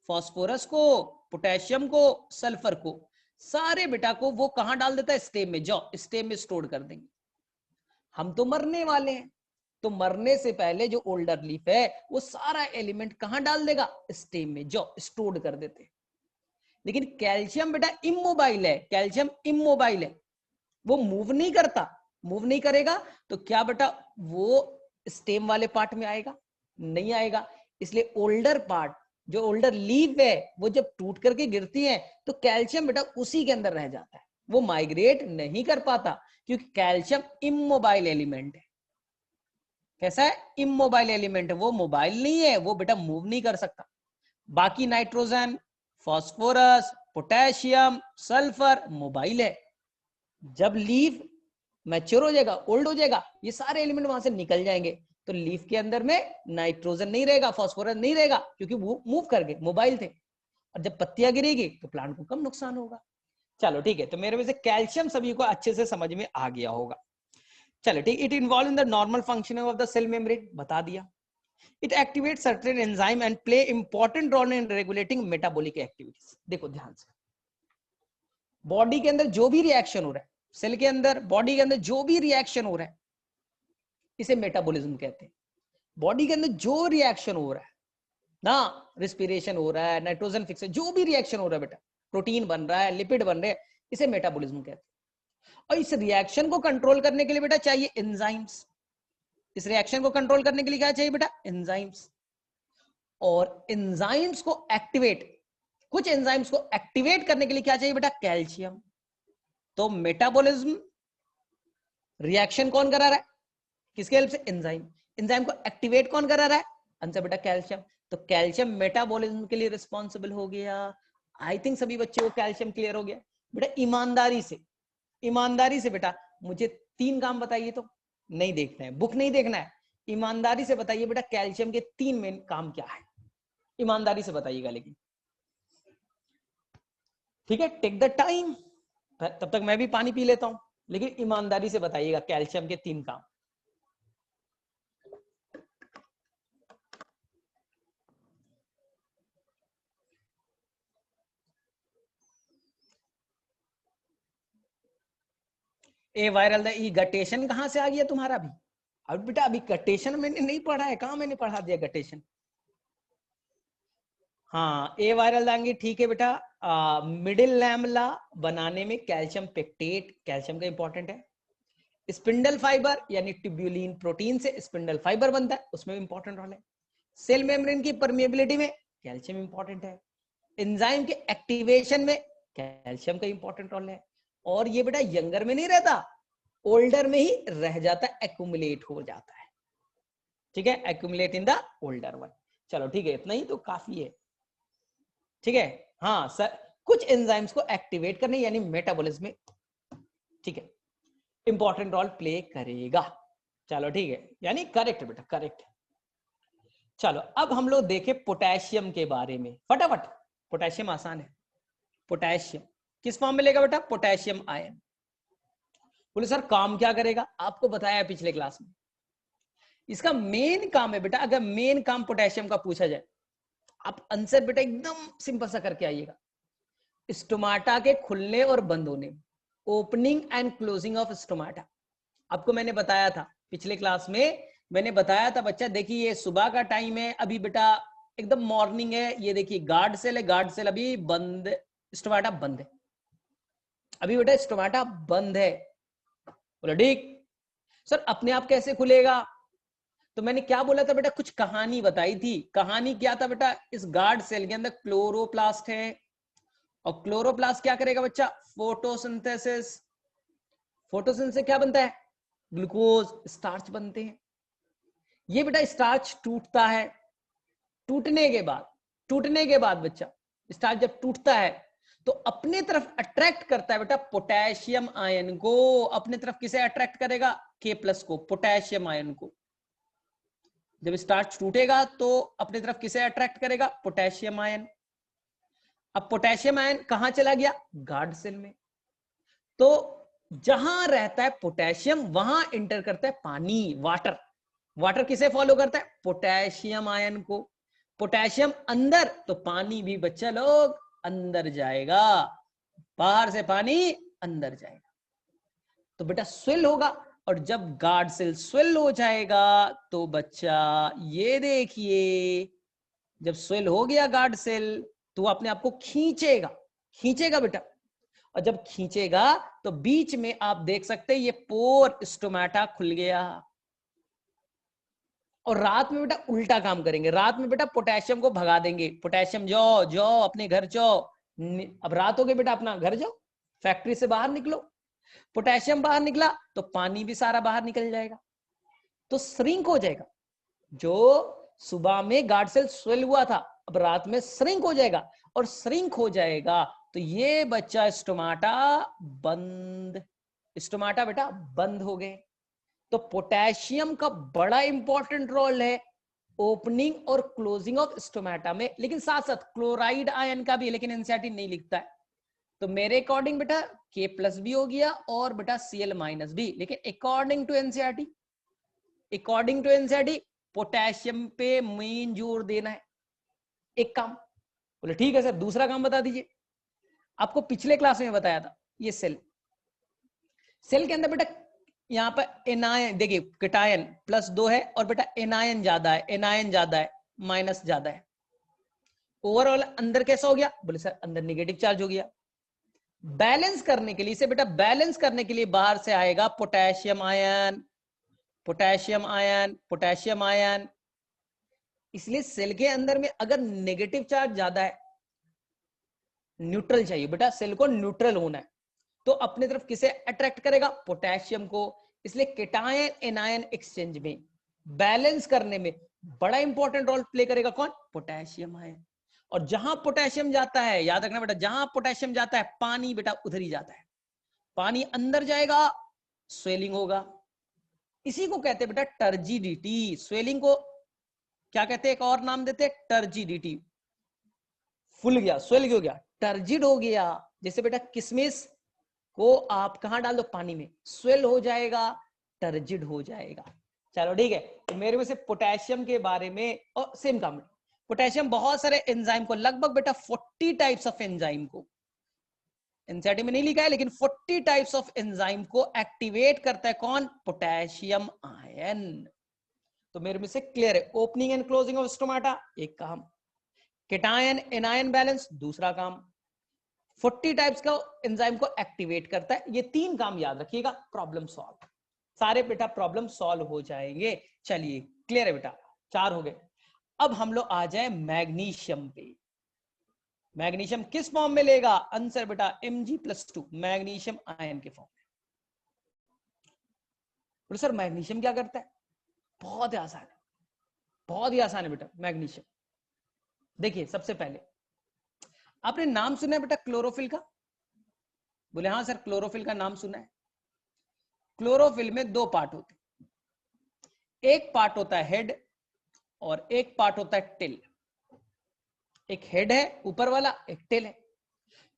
फास्फोरस को, पोटेशियम को, सल्फर को, सारे बेटा को वो कहां डाल देता है, स्टेम में। जाओ स्टेम में स्टोर कर देंगे। हम तो मरने वाले हैं, तो मरने से पहले जो ओल्डर लीफ है वो सारा एलिमेंट कहां डाल देगा, स्टेम में, जो स्टोर कर देते। लेकिन कैल्शियम बेटा इमोबाइल है, कैल्शियम इमोबाइल है, वो मूव नहीं करता। मूव नहीं करेगा तो क्या बेटा वो स्टेम वाले पार्ट में आएगा, नहीं आएगा। इसलिए ओल्डर पार्ट, जो ओल्डर लीफ है, वो जब टूट करके गिरती है तो कैल्शियम बेटा उसी के अंदर रह जाता है, वो माइग्रेट नहीं कर पाता, क्योंकि कैल्शियम इमोबाइल एलिमेंट है। कैसा है, इमोबाइल एलिमेंट है, वो मोबाइल नहीं है, वो बेटा मूव नहीं कर सकता। बाकी nitrogen, phosphorus, potassium, sulphur mobile है। जब लीफ मैच्योर हो जाएगा, ओल्ड हो जाएगा, ये सारे एलिमेंट वहां से निकल जाएंगे, तो लीफ के अंदर में नाइट्रोजन नहीं रहेगा, फास्फोरस नहीं रहेगा, क्योंकि वो मूव कर गए, मोबाइल थे। और जब पत्तियां गिरेगी तो प्लांट को कम नुकसान होगा। चलो ठीक है, तो मेरे में से कैल्शियम सभी को अच्छे से समझ में आ गया होगा। चलो ठीक, it involve in the normal functioning of the cell membrane, बता दिया। It activate certain enzyme and play important role in regulating metabolic activities. देखो ध्यान से, बॉडी के अंदर जो भी रिएक्शन हो रहा है, सेल के अंदर, बॉडी के अंदर जो भी रिएक्शन हो रहा है, इसे मेटाबॉलिज्म कहते हैं। बॉडी के अंदर जो रिएक्शन हो रहा है ना, रिस्पिरेशन हो रहा है, नाइट्रोजन फिक्स, जो भी रिएक्शन हो रहा है बेटा, प्रोटीन बन रहा है, लिपिड बन रहे हैं, इसे मेटाबॉलिज्म कहते हैं। और इस रिएक्शन को कंट्रोल करने के लिए बेटा चाहिए एंजाइम्स। इस रिएक्शन को कंट्रोल करने के लिए क्या चाहिए बेटा, एंजाइम्स। और एंजाइम्स को एक्टिवेट, कुछ एंजाइम्स को एक्टिवेट करने के लिए क्या चाहिए बेटा, कैल्शियम। तो मेटाबॉलिज्म, रिएक्शन कौन करा रहा है, किसके हेल्प से, एंजाइम। एंजाइम को एक्टिवेट कौन करा रहा है, आंसर बेटा कैल्शियम। तो कैल्शियम मेटाबॉलिज्म के लिए रिस्पॉन्सिबल हो गया। आई थिंक सभी बच्चों को कैल्शियम क्लियर हो गया। बेटा ईमानदारी से, ईमानदारी से बेटा मुझे 3 काम बताइए, तो नहीं देखना है, बुक नहीं देखना है, ईमानदारी से बताइए बेटा कैल्शियम के 3 मेन काम क्या है, ईमानदारी से बताइएगा। लेकिन ठीक है, टेक द टाइम, तब तक मैं भी पानी पी लेता हूं, लेकिन ईमानदारी से बताइएगा कैल्शियम के 3 काम। ए वायरल द ई गटेशन कहां से आ गया तुम्हारा भी, अब बेटा अभी गटेशन मैंने नहीं पढ़ा है, कहां मैंने पढ़ा दिया गटेशन। हाँ ए वायरल देंगे, ठीक है बेटा। मिडिल लैमला बनाने में कैल्शियम पेक्टेट, कैल्शियम का इंपॉर्टेंट है। स्पिंडल फाइबर यानी ट्यूब्यूलिन प्रोटीन से स्पिंडल फाइबर बनता है, उसमें इंपॉर्टेंट रोल है। सेल मेम्ब्रेन की परमिएबिलिटी में कैल्शियम इंपॉर्टेंट है। एंजाइम के एक्टिवेशन में कैल्शियम का इंपॉर्टेंट रोल है। और ये बेटा यंगर में नहीं रहता, ओल्डर में ही रह जाता है, एक्यूमुलेट हो जाता है। ठीक है, accumulate in the older one. चलो ठीक है, इतना ही तो काफी है। ठीक है, हाँ सर, कुछ एंजाइम्स को एक्टिवेट करने यानी मेटाबॉलिज्म में, ठीक है, इंपॉर्टेंट रोल प्ले करेगा। चलो ठीक है, यानी करेक्ट बेटा, करेक्ट। चलो अब हम लोग देखें पोटेशियम के बारे में फटाफट। पोटेशियम आसान है। पोटेशियम किस फॉर्म में लेगा बेटा, पोटेशियम आयन। बोले सर काम क्या करेगा, आपको बताया पिछले क्लास में। इसका मेन काम है बेटा, अगर मेन काम पोटेशियम का पूछा जाए, आप आंसर बेटा एकदम सिंपल सा करके आइएगा। स्टोमाटा के खुलने और बंद होने, opening and closing of stomata. आपको मैंने बताया था पिछले क्लास में, मैंने बताया था बच्चा, देखिए ये सुबह का टाइम है अभी बेटा, एकदम मॉर्निंग है, ये देखिए गार्ड सेल है, गार्ड सेल अभी बंद, स्टोमाटा बंद है अभी बेटा, स्टोमाटा बंद है। बोला ठीक सर, अपने आप कैसे खुलेगा, तो मैंने क्या बोला था बेटा, कुछ कहानी बताई थी। कहानी क्या था बेटा, इस गार्ड सेल के अंदर क्लोरोप्लास्ट है, और क्लोरोप्लास्ट क्या करेगा बच्चा, फोटोसिंथेसिस। फोटोसिंथेसिस से क्या बनता है, ग्लूकोज, स्टार्च बनते हैं। ये बेटा स्टार्च टूटता है, टूटने के बाद बच्चा, स्टार्च जब टूटता है तो अपने तरफ अट्रैक्ट करता है बेटा पोटेशियम आयन को। अपने तरफ किसे अट्रैक्ट करेगा, K+ को, पोटेशियम आयन को। जब स्टार्च टूटेगा तो अपनी तरफ किसे अट्रैक्ट करेगा? Potassium ion. अब पोटेशियम आयन कहां चला गया? गार्ड सेल में। तो जहां रहता है पोटेशियम वहां इंटर करता है पानी, वाटर। वाटर किसे फॉलो करता है? पोटेशियम आयन को। पोटेशियम अंदर तो पानी भी बच्चा लोग अंदर जाएगा, बाहर से पानी अंदर जाएगा, तो बेटा स्विल होगा। और जब गार्ड सेल स्विल हो जाएगा तो बच्चा ये देखिए, जब स्विल हो गया गार्ड सेल तो वो अपने आप को खींचेगा, खींचेगा बेटा। और जब खींचेगा तो बीच में आप देख सकते हैं ये पोर स्टोमेटा खुल गया। और रात में बेटा उल्टा काम करेंगे, रात में बेटा पोटेशियम को भगा देंगे, पोटेशियम जाओ जाओ अपने घर जाओ। अब रात हो गई बेटा, अपना घर जाओ, फैक्ट्री से बाहर निकलो। पोटेशियम बाहर निकला तो पानी भी सारा बाहर निकल जाएगा, तो श्रिंक हो जाएगा। जो सुबह में गार्ड सेल स्वेल हुआ था अब रात में श्रिंक हो जाएगा, और श्रिंक हो जाएगा तो ये बच्चा स्टोमाटा बंद, स्टोमाटा बेटा बंद हो गए। तो पोटेशियम का बड़ा इंपॉर्टेंट रोल है ओपनिंग और क्लोजिंग ऑफ स्टोमेटा में, लेकिन साथ साथ क्लोराइड आयन का भी, लेकिन एनसीईआरटी नहीं लिखता है। तो मेरे अकॉर्डिंग बेटा K+ भी हो गया और बेटा Cl- भी, लेकिन according to NCERT, according to NCERT potassium पे मेन जोर देना है। एक काम बोले ठीक है सर, दूसरा काम बता दीजिए। आपको पिछले क्लास में बताया था ये सेल, सेल के अंदर बेटा यहाँ पर एनायन देखिए, कैटायन +2 है और बेटा एनायन ज्यादा है, एनायन ज्यादा है, माइनस ज्यादा है। ओवरऑल अंदर कैसा हो गया? बोले सर अंदर नेगेटिव चार्ज हो गया। बैलेंस करने के लिए इसे बेटा, बैलेंस करने के लिए बाहर से आएगा potassium ion, potassium ion, potassium ion. इसलिए सेल के अंदर में अगर नेगेटिव चार्ज ज्यादा है, न्यूट्रल चाहिए बेटा, सेल को न्यूट्रल होना है, तो अपने तरफ किसे अट्रैक्ट करेगा? पोटेशियम को। इसलिए कैटायन एनायन एक्सचेंज में बैलेंस करने में बड़ा इंपॉर्टेंट रोल प्ले करेगा कौन? Potassium ion. और जहां पोटेशियम जाता है, याद रखना बेटा, जहां पोटेशियम जाता है पानी बेटा उधर ही जाता है, पानी अंदर जाएगा, स्वेलिंग होगा। इसी को कहते हैं बेटा टर्जिडिटी। स्वेलिंग को क्या कहते हैं? एक और नाम देते हैं टर्जिडिटी। फुल गया, स्वेल हो गया, टर्जिड हो गया। जैसे बेटा किशमिश को आप कहां डाल दो? पानी में, स्वेल हो जाएगा, टर्जिड हो जाएगा। चलो ठीक है, तो मेरे में से पोटेशियम के बारे में और सेम काम है। पोटेशियम बहुत सारे एंजाइम को, लगभग बेटा 40 टाइप्स ऑफ एंजाइम को, एनसीईआरटी में नहीं लिखा है लेकिन 40 टाइप्स ऑफ एंजाइम को एक्टिवेट करता है कौन? Potassium ion. तो मेरे में से क्लियर है, opening and closing of stomata एक काम, कैटायन एनायन बैलेंस दूसरा काम, 40 टाइप्स का एंजाइम को एक्टिवेट करता है। ये 3 काम याद रखिएगा, प्रॉब्लम सॉल्व, सारे बेटा प्रॉब्लम सॉल्व हो जाएंगे। चलिए क्लियर है बेटा, 4 हो गए। अब हम लोग आ जाए मैग्नीशियम पे। मैग्नीशियम किस फॉर्म में लेगा? आंसर बेटा Mg+2, मैग्नीशियम आयन के फॉर्म में। बोले सर मैग्नीशियम क्या करता है? बहुत ही आसान है, बहुत ही आसान है बेटा मैग्नीशियम। देखिए सबसे पहले आपने नाम सुना है बेटा क्लोरोफिल का? बोले हाँ सर क्लोरोफिल का नाम सुना है। क्लोरोफिल में 2 पार्ट होते हैं, एक पार्ट होता है हेड और एक पार्ट होता है टेल। एक हेड है ऊपर वाला, एक टेल है।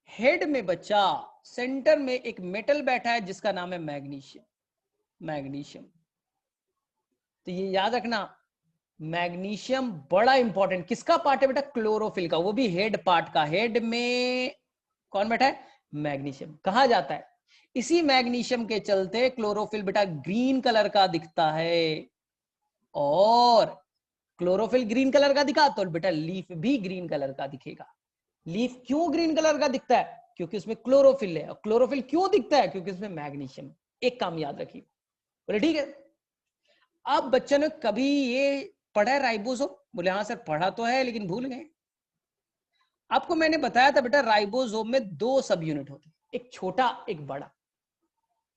हेड में बच्चा सेंटर में एक मेटल बैठा है जिसका नाम है मैग्नीशियम, मैग्नीशियम। तो ये याद रखना, मैग्नीशियम बड़ा इंपॉर्टेंट किसका पार्ट है बेटा? क्लोरोफिल का, वो भी हेड पार्ट का। हेड में कौन बैठा है? मैग्नीशियम। कहा जाता है इसी मैग्नीशियम के चलते क्लोरोफिल बेटा ग्रीन कलर का दिखता है, और क्लोरोफिल ग्रीन कलर का दिखा तो बेटा लीफ भी ग्रीन कलर का दिखेगा। लीफ क्यों ग्रीन कलर का दिखता है? क्योंकि उसमें क्लोरोफिल है। और क्लोरोफिल क्यों दिखता है? क्योंकि उसमें मैग्नीशियम। एक काम याद रखिए, बोले ठीक है। अब बच्चों ने कभी ये पढ़ा है राइबोसोम? बोले हाँ सर पढ़ा तो है लेकिन भूल गए। आपको मैंने बताया था बेटा राइबोसोम में 2 सब यूनिट होते हैं, एक छोटा एक बड़ा।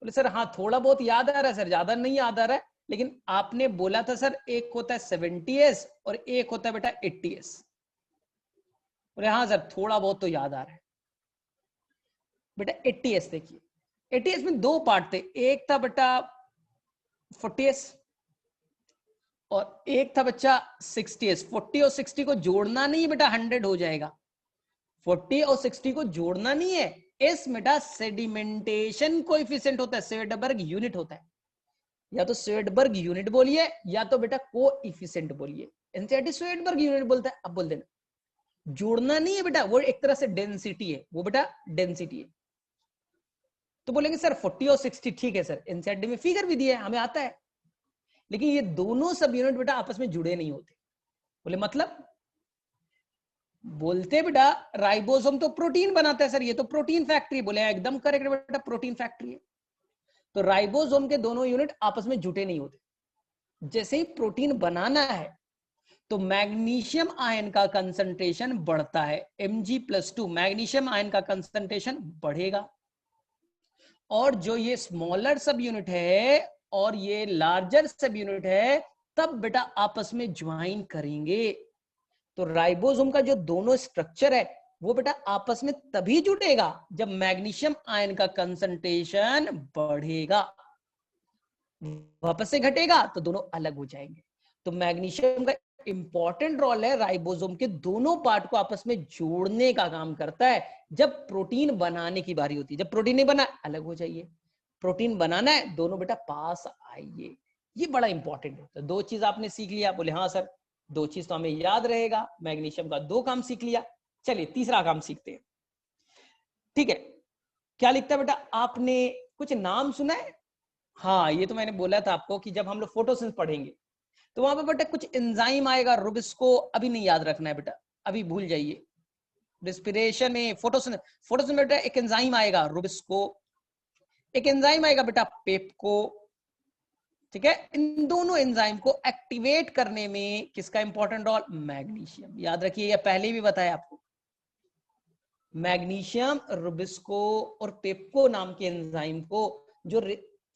बोले सर हाँ थोड़ा बहुत याद आ रहा है सर, ज्यादा नहीं याद आ रहा है, लेकिन आपने बोला था सर एक होता है 70s और एक होता है बेटा 80s। बोले हाँ सर थोड़ा बहुत तो याद आ रहा है बेटा। 80s देखिए, 80s में 2 पार्ट थे, एक था बेटा 40s और एक था बच्चा 60s। 40 और 60 को जोड़ना नहीं है बेटा, 100 हो जाएगा। 40 और 60 को जोड़ना नहीं है, एस बेटा सेडिमेंटेशन कोएफिशिएंट होता है, स्वेडबर्ग यूनिट होता है। या तो स्वेडबर्ग यूनिट बोलिए या तो बेटा कोएफिशिएंट बोलिए। एनसीईआरटी स्वेडबर्ग यूनिट बोलता है, अब बोल देना। जोड़ना नहीं है बेटा, वो एक तरह से डेंसिटी है, वो बेटा डेंसिटी है। तो बोलेंगे सर 40 और 60 ठीक है सर, एनसीईआरटी में फिगर भी दिया है, हमें आता है, लेकिन ये दोनों सब यूनिट बेटा आपस में जुड़े नहीं होते। बोले मतलब? बोलते बेटा राइबोसोम तो प्रोटीन बनाता है सर, ये तो प्रोटीन फैक्ट्री। बोले एकदम करेक्ट बेटा, प्रोटीन फैक्ट्री है। तो राइबोसोम के दोनों यूनिट आपस में जुटे नहीं होते। जैसे ही प्रोटीन बनाना है तो मैग्नीशियम आयन का कंसंट्रेशन बढ़ता है, Mg+2 मैग्नीशियम आयन का कंसंट्रेशन बढ़ेगा। और जो ये स्मॉलर सब यूनिट है और ये लार्जर सब यूनिट है, तब बेटा आपस में ज्वाइन करेंगे। तो राइबोसोम का जो दोनों स्ट्रक्चर है वो बेटा आपस में तभी जुटेगा जब मैग्नीशियम आयन का कंसंट्रेशन बढ़ेगा। वापस से घटेगा तो दोनों अलग हो जाएंगे। तो मैग्नीशियम का इंपॉर्टेंट रोल है, राइबोसोम के दोनों पार्ट को आपस में जोड़ने का काम करता है जब प्रोटीन बनाने की बारी होती है। जब प्रोटीन नहीं बना अलग हो जाइए, प्रोटीन बनाना है दोनों बेटा पास आइए। ये बड़ा इंपॉर्टेंट है। तो दो चीज आपने सीख लिया। बोले हाँ सर, दो चीज तो हमें याद रहेगा, मैग्नीशियम का दो काम सीख लिया। चलिए तीसरा काम सीखते हैं। ठीक है, क्या लिखता है बेटा? आपने कुछ नाम सुना है? हाँ, ये तो मैंने बोला था आपको कि जब हम लोग फोटोसिंथेसिस पढ़ेंगे तो वहां पे बेटा कुछ एंजाइम आएगा, रुबिस्को, अभी नहीं याद रखना है बेटा, अभी भूल जाइए। रेस्पिरेशन में फोटोसिंथेसिस में बेटा एक एंजाइम आएगा रुबिस्को, एक एंजाइम आएगा बेटा पेप्को। ठीक है, इन दोनों एंजाइम को एक्टिवेट करने में किसका इंपॉर्टेंट रोल? मैग्नीशियम। याद रखिए, यह पहले भी बताया आपको। मैग्नीशियम, रुबिस्को और पेप्को नाम के एंजाइम को जो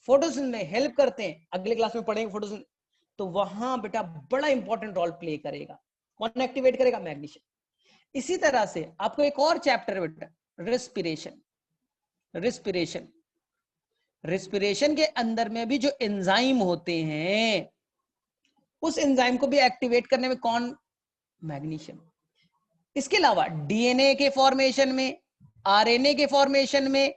फोटोसिंथेसिस में हेल्प करते हैं, अगले क्लास में पढ़ेंगे फोटोसिंथेसिस, तो वहां बेटा बड़ा इंपॉर्टेंट रोल प्ले करेगा। कौन एक्टिवेट करेगा? मैग्नीशियम। इसी तरह से आपको एक और चैप्टर है बेटा, रेस्पिरेशन। रेस्पिरेशन, रेस्पिरेशन के अंदर में भी जो एंजाइम होते हैं, उस एंजाइम को भी एक्टिवेट करने में कौन? मैग्नीशियम। इसके अलावा डीएनए के फॉर्मेशन में, आरएनए के फॉर्मेशन में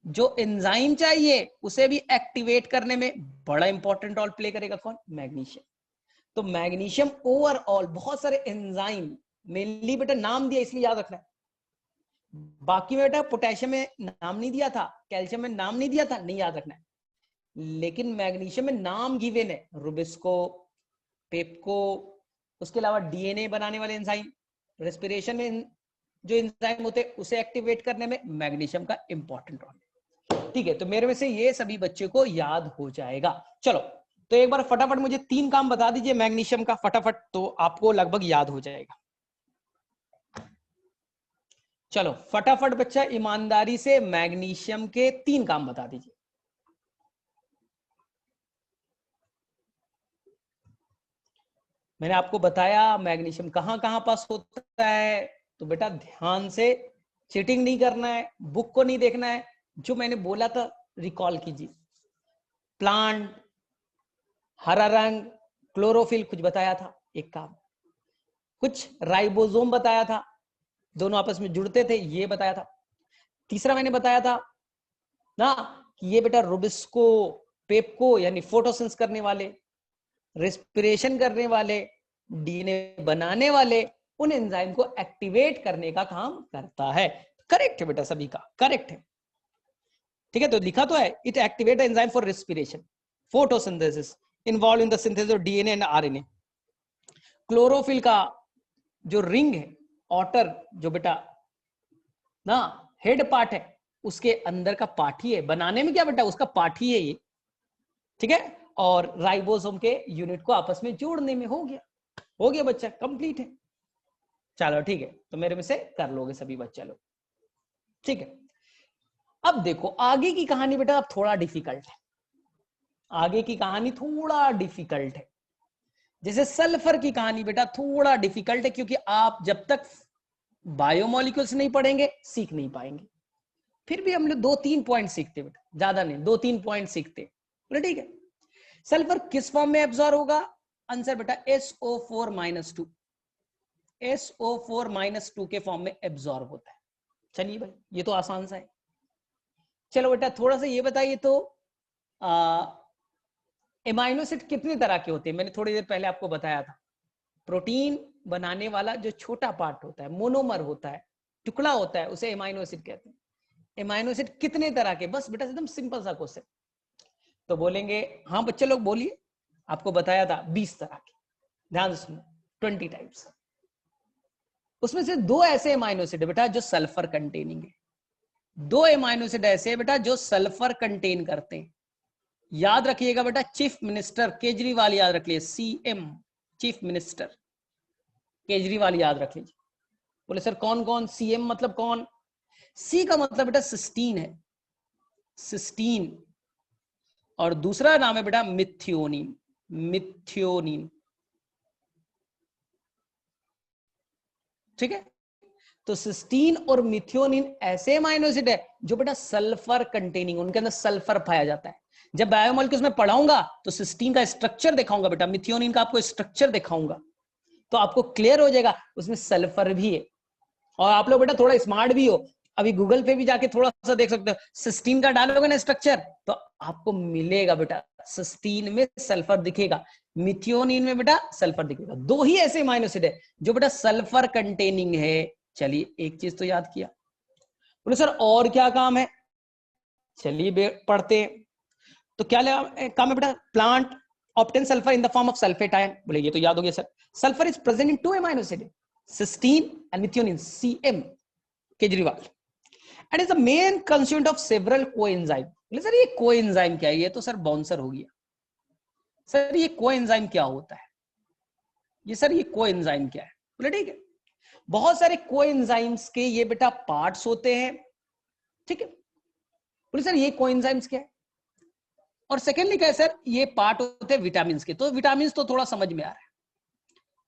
जो एंजाइम चाहिए उसे भी एक्टिवेट करने में बड़ा इंपॉर्टेंट रोल प्ले करेगा कौन? मैग्नीशियम। तो मैग्नीशियम ओवरऑल बहुत सारे एंजाइम, मेनली बेटा नाम दिया इसलिए याद रखना है। बाकी में बेटा पोटेशियम में नाम नहीं दिया था, कैल्शियम में नाम नहीं दिया था, नहीं याद रखना है। लेकिन मैग्नीशियम में नाम गिवन है, रुबिस्को, पेप्को, उसके अलावा डीएनए बनाने वाले एंजाइम, रेस्पिरेशन में जो एंजाइम होते हैं उसे एक्टिवेट करने में मैग्नीशियम का इंपॉर्टेंट रोल है। ठीक है, तो मेरे में से ये सभी बच्चे को याद हो जाएगा। चलो तो एक बार फटाफट मुझे 3 काम बता दीजिए मैग्नीशियम का, फटाफट, तो आपको लगभग याद हो जाएगा। चलो फटाफट बच्चा ईमानदारी से मैग्नीशियम के 3 काम बता दीजिए। मैंने आपको बताया मैग्नीशियम कहां कहां पास होता है, तो बेटा ध्यान से, चीटिंग नहीं करना है, बुक को नहीं देखना है, जो मैंने बोला था रिकॉल कीजिए। प्लांट, हरा रंग, क्लोरोफिल कुछ बताया था एक काम, कुछ राइबोसोम बताया था, दोनों आपस में जुड़ते थे ये बताया था। तीसरा मैंने बताया था ना कि ये बेटा रुबिस्को, पेप्को यानी फोटोसिंथेसिस करने वाले, रेस्पिरेशन करने वाले, डीएनए बनाने वाले, उन एंजाइम को एक्टिवेट करने का काम करता है। करेक्ट है बेटा, सभी का करेक्ट है। ठीक है, तो लिखा तो है, it activate enzyme for respiration, photosynthesis, involve in the synthesis of DNA and RNA. Chlorophyll का जो रिंग है, ऑटर जो बेटा ना हेड पार्ट है, उसके अंदर का पार्ट ही है, बनाने में क्या बेटा उसका पार्ट ही है ये। ठीक है, और राइबोसोम के यूनिट को आपस में जोड़ने में हो गया बच्चा, कंप्लीट है। चलो ठीक है, तो मेरे में से कर लोगे सभी बच्चा लोग। ठीक है, अब देखो आगे की कहानी बेटा अब थोड़ा डिफिकल्ट है। आगे की कहानी थोड़ा डिफिकल्ट है। जैसे सल्फर की कहानी बेटा थोड़ा डिफिकल्ट है, क्योंकि आप जब तक बायोमोलिक्यूल्स नहीं पढ़ेंगे सीख नहीं पाएंगे। फिर भी हम लोग 2-3 पॉइंट सीखते बेटा, ज्यादा नहीं, 2-3 पॉइंट सीखते। ठीक है, सल्फर किस फॉर्म में एब्जॉर्ब होगा? आंसर बेटा SO4-2, SO4-2 के फॉर्म में एब्जॉर्ब होता है। चलिए भाई ये तो आसान सा है। चलो बेटा थोड़ा सा ये बताइए तो एमाइनो एसिड कितने तरह के होते हैं? मैंने थोड़ी देर पहले आपको बताया था, प्रोटीन बनाने वाला जो छोटा पार्ट होता है, मोनोमर होता है, टुकड़ा होता है, उसे एमाइनो एसिड कहते हैं। एमाइनो एसिड कितने तरह के? बस बेटा एकदम सिंपल सा क्वेश्चन। तो बोलेंगे हाँ बच्चे लोग बोलिए, आपको बताया था 20 तरह के, ध्यान से सुनो, 20 टाइप्स। उसमें से 2 ऐसे एमाइनो एसिड बेटा जो सल्फर कंटेनिंग है, 2 एमाइनो एसिड ऐसे बेटा जो सल्फर कंटेन करते हैं। याद रखिएगा बेटा, चीफ मिनिस्टर केजरीवाल याद रख लीजिए, सीएम चीफ मिनिस्टर केजरीवाल याद रख लीजिए। बोले सर कौन कौन? सीएम मतलब कौन? सी का मतलब बेटा सिस्टीन है, सिस्टीन। और दूसरा नाम है बेटा मिथियोनिन, मिथियोनिन। ठीक है, तो सिस्टीन और मिथियोनिन ऐसे अमाइनो एसिड है जो बेटा सल्फर कंटेनिंग, उनके अंदर सल्फर पाया जाता है। जब बायोमोलिक्यूल्स में पढ़ाऊंगा तो सिस्टीन का स्ट्रक्चर दिखाऊंगा बेटा, मिथियोनिन का आपको स्ट्रक्चर दिखाऊंगा, तो आपको क्लियर हो जाएगा उसमें सल्फर भी है। और आप लोग बेटा थोड़ा स्मार्ट भी हो, अभी गूगल पे भी जाके थोड़ा सा देख सकते हो, सिस्टीन का डालोगे ना स्ट्रक्चर तो आपको मिलेगा बेटा, सिस्टीन में सल्फर दिखेगा, मिथियोनिन में बेटा सल्फर दिखेगा। 2 ही ऐसे अमाइनो एसिड है जो बेटा सल्फर कंटेनिंग है। चलिए एक चीज तो याद किया। बोले सर और क्या काम है? चलिए पढ़ते हैं। तो क्या काम है बेटा? Plant obtain sulphur in the form of sulphate ion. बोले ये तो याद हो गया sir. Sulphur is present in 2 amino acid, cysteine and methionine, CM Kejriwal, and is the main constituent of several coenzyme. बोले सर ये कोएंजाइम क्या है? ये तो सर बाउंसर हो गया। सर ये कोएंजाइम क्या होता है? ये सर ये कोएंजाइम क्या है? बोले ठीक है, बहुत सारे कोएंजाइम्स के ये बेटा पार्ट्स होते हैं। ठीक है, बोले सर ये कोएंजाइम्स क्या है? और सेकेंडली क्या है सर? ये पार्ट होते हैं विटामिन के। तो विटामिन तो थोड़ा समझ में आ रहा है,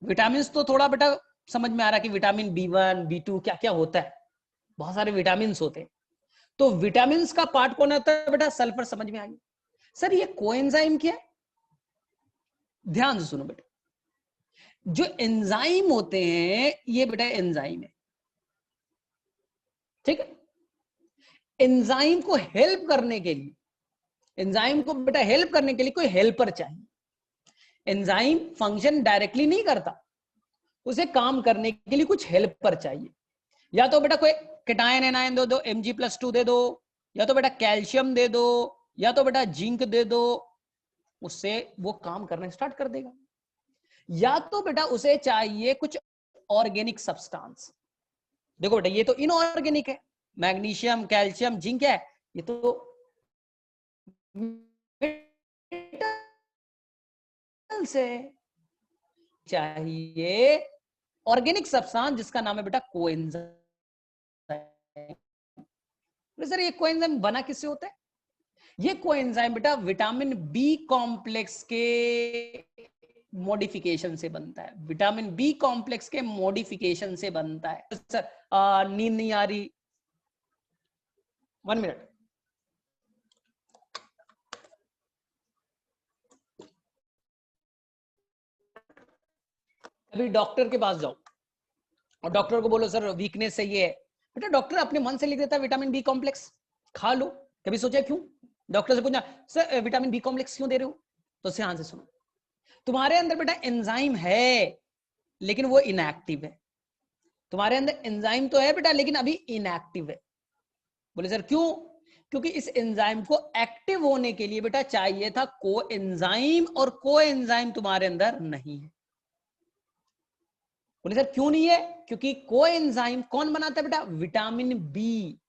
विटामिन तो थोड़ा बेटा समझ में आ रहा है कि विटामिन B1 B2 क्या क्या होता है, बहुत सारे विटामिन होते हैं। तो विटामिन का पार्ट कौन होता है बेटा? सल्फर। समझ में आ गया। सर ये कोएंजाइम क्या है? ध्यान से सुनो बेटा, जो एंजाइम होते हैं ये बेटा एंजाइम है। ठीक है, एंजाइम को हेल्प करने के लिए, एंजाइम को बेटा हेल्प करने के लिए कोई हेल्पर चाहिए। एंजाइम फंक्शन डायरेक्टली नहीं करता, उसे काम करने के लिए कुछ हेल्पर चाहिए। या तो बेटा कोई केटायन एनायन दे दो, Mg+2 दे दो, या तो बेटा कैल्शियम दे दो, या तो बेटा जिंक दे दो, उससे वो काम करना स्टार्ट कर देगा। या तो बेटा उसे चाहिए कुछ ऑर्गेनिक सब्सटेंस। देखो बेटा ये तो इनऑर्गेनिक है, मैग्नीशियम कैल्शियम जिंक है, ये तो से चाहिए ऑर्गेनिक सब्सटेंस जिसका नाम है बेटा कोएंजाइम। सर ये कोएंजाइम बना किससे होता है? ये कोएंजाइम बेटा विटामिन बी कॉम्प्लेक्स के मॉडिफिकेशन से बनता है, विटामिन बी कॉम्प्लेक्स के मॉडिफिकेशन से बनता है। सर नींद नहीं आ रही? 1 मिनट। अभी डॉक्टर के पास जाओ और डॉक्टर को बोलो सर वीकनेस है ये है, बेटा डॉक्टर अपने मन से लिख देता है विटामिन बी कॉम्प्लेक्स, खा लो। कभी सोचा क्यों? डॉक्टर से पूछना सर विटामिन बी कॉम्प्लेक्स क्यों दे रहे हो? तो ध्यान से सुनो, तुम्हारे अंदर बेटा एंजाइम है लेकिन वो इनएक्टिव है। तुम्हारे अंदर एंजाइम तो है बेटा लेकिन अभी इनएक्टिव है। बोले सर क्यों? क्योंकि इस एंजाइम को एक्टिव होने के लिए बेटा चाहिए था कोएंजाइम, और कोएंजाइम तुम्हारे अंदर नहीं है। बोले सर क्यों नहीं है? क्योंकि कोएंजाइम कौन बनाता है बेटा? Vitamin B,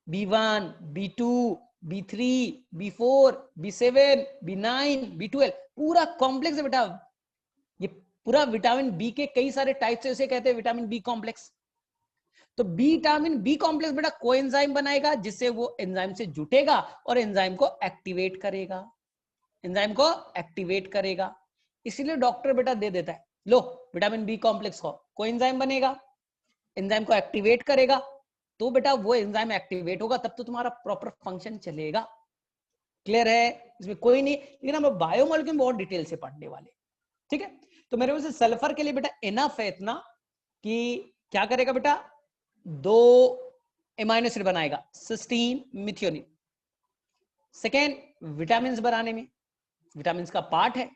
B1 B2 B3 B4 B7 B9 B12, पूरा कॉम्प्लेक्स है बेटा। ये पूरा विटामिन बी के कई सारे टाइप से उसे कहते हैं विटामिन बी कॉम्प्लेक्स। तो विटामिन बी कॉम्प्लेक्स बेटा कोएंजाइम बनाएगा जिससे वो एंजाइम से जुटेगा और एंजाइम को एक्टिवेट करेगा, एंजाइम को एक्टिवेट करेगा। इसीलिए डॉक्टर बेटा दे देता है लो विटामिन बी कॉम्प्लेक्स को, कोएंजाइम बनेगा, एंजाइम को एक्टिवेट करेगा, तो बेटा वो एंजाइम एक्टिवेट होगा तब तो तुम्हारा प्रॉपर फंक्शन चलेगा। क्लियर है? इसमें कोई नहीं, लेकिन हम बायोमोलिक्यूल बहुत डिटेल से पढ़ने वाले। ठीक है, तो मेरे से सल्फर के लिए बेटा इनफ है इतना कि क्या करेगा बेटा, 2 एमाइनो एसिड बनाएगा, सिस्टीन मिथियोनिन। सेकेंड विटामिन बनाने में, विटामिन का पार्ट है।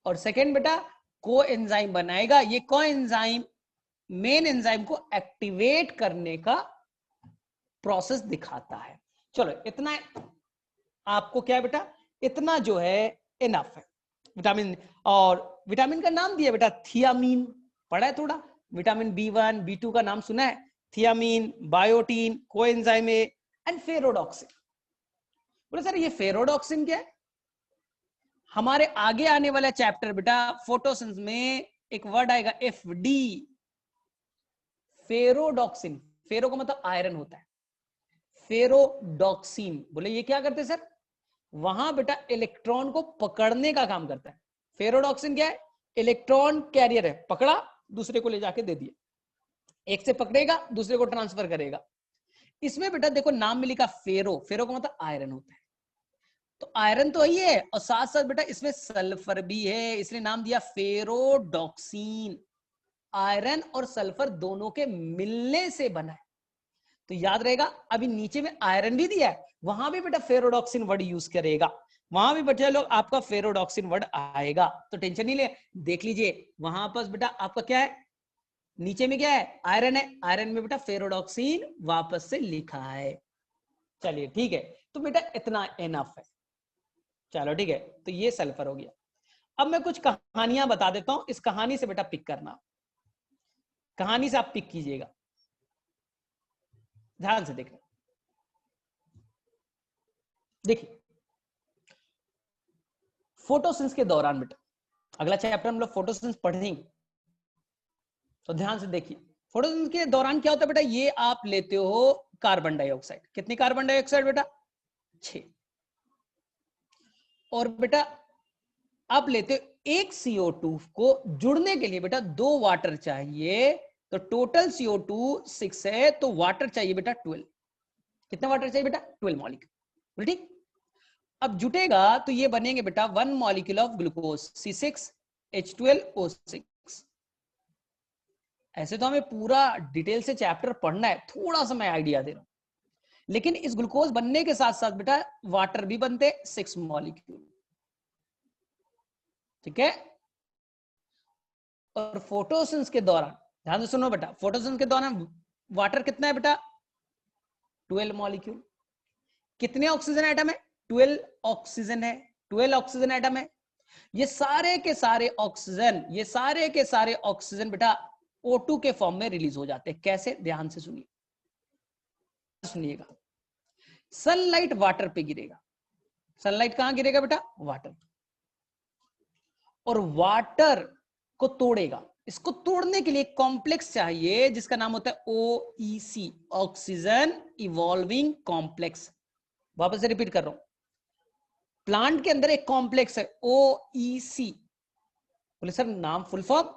और सेकेंड बेटा को एंजाइम बनाएगा, ये को एंजाइम मेन एंजाइम को एक्टिवेट करने का प्रोसेस दिखाता है। चलो इतना आपको क्या है बेटा, इतना जो है इनफ है विटामिन। और विटामिन का नाम दिया बेटा थियामीन, पढ़ा है थोड़ा, विटामिन B1 B2 का नाम सुना है, thiamine, biotin, coenzyme A and ferredoxin. बोले सर ये फेरोडॉक्सिन क्या है? हमारे आगे आने वाला चैप्टर बेटा फोटोसिंथेसिस में एक वर्ड आएगा FD, फेरोडॉक्सिन। फेरो का मतलब आयरन होता है, फेरोडॉक्सिन। बोले ये क्या करते सर? वहां बेटा इलेक्ट्रॉन को पकड़ने का काम करता है। फेरोडॉक्सिन क्या है? इलेक्ट्रॉन कैरियर है, पकड़ा दूसरे को ले जाके दे दिया, एक से पकड़ेगा दूसरे को ट्रांसफर करेगा। इसमें बेटा देखो नाम में लिखा फेरो, फेरो का मतलब आयरन होता है, तो आयरन तो वही है और साथ साथ बेटा इसमें सल्फर भी है, इसलिए नाम दिया फेरोडॉक्सिन। आयरन और सल्फर दोनों के मिलने से बना है, तो याद रहेगा। अभी नीचे में आयरन भी दिया है, वहां भी बेटा फेरोडॉक्सिन वर्ड यूज करेगा, वहां भी बच्चे लोग आपका फेरोडॉक्सिन वर्ड आएगा, तो टेंशन नहीं ले। देख लीजिए वहां पर बेटा आपका क्या है, नीचे में क्या है, आयरन है, आयरन में बेटा फेरोडॉक्सिन वापस से लिखा है। चलिए ठीक है, तो बेटा इतना एनफ है। चलो ठीक है, तो ये सल्फर हो गया। अब मैं कुछ कहानियां बता देता हूं, इस कहानी से बेटा पिक करना, कहानी से आप पिक कीजिएगा, ध्यान से देखना। देखिए फोटोसिंथेसिस के दौरान बेटा, अगला चैप्टर हम लोग फोटोसिंथेसिस पढ़ेंगे, तो ध्यान से देखिए। फोटोसिंथेसिस के दौरान क्या होता है बेटा, ये आप लेते हो कार्बन डाइऑक्साइड, कितनी कार्बन डाइऑक्साइड बेटा, 6। और बेटा आप लेते हो एक CO2 को जुड़ने के लिए बेटा 2 वाटर चाहिए, तो टोटल CO2 6 है, तो वाटर चाहिए बेटा 12। कितना वाटर चाहिए बेटा, 12 मॉलिक्यूल, ठीक। अब जुटेगा तो ये बनेंगे बेटा 1 मॉलिक्यूल ऑफ ग्लूकोज C6H12O6। ऐसे तो हमें पूरा डिटेल से चैप्टर पढ़ना है, थोड़ा सा मैं आइडिया दे रहा हूं, लेकिन इस ग्लूकोज बनने के साथ साथ बेटा वाटर भी बनते 6 मॉलिक्यूल, ठीक है। और फोटोसिंथेसिस के दौरान ध्यान से सुनो बेटा, फोटोसिंथेसिस के दौरान वाटर कितना है बेटा, 12 मॉलिक्यूल। कितने ऑक्सीजन एटम है, 12 ऑक्सीजन है, 12 ऑक्सीजन एटम है। ये सारे के सारे ऑक्सीजन, ये सारे के सारे ऑक्सीजन बेटा O2 के फॉर्म में रिलीज हो जाते हैं। कैसे, ध्यान से सुनिए, सुनिएगा। सनलाइट वाटर पे गिरेगा, सनलाइट कहां गिरेगा बेटा, वाटर, और वाटर को तोड़ेगा। इसको तोड़ने के लिए कॉम्प्लेक्स चाहिए जिसका नाम होता है OEC, ऑक्सीजन इवॉल्विंग कॉम्प्लेक्स। वापस से रिपीट कर रहा हूं, प्लांट के अंदर एक कॉम्प्लेक्स है OEC। बोले सर नाम full form,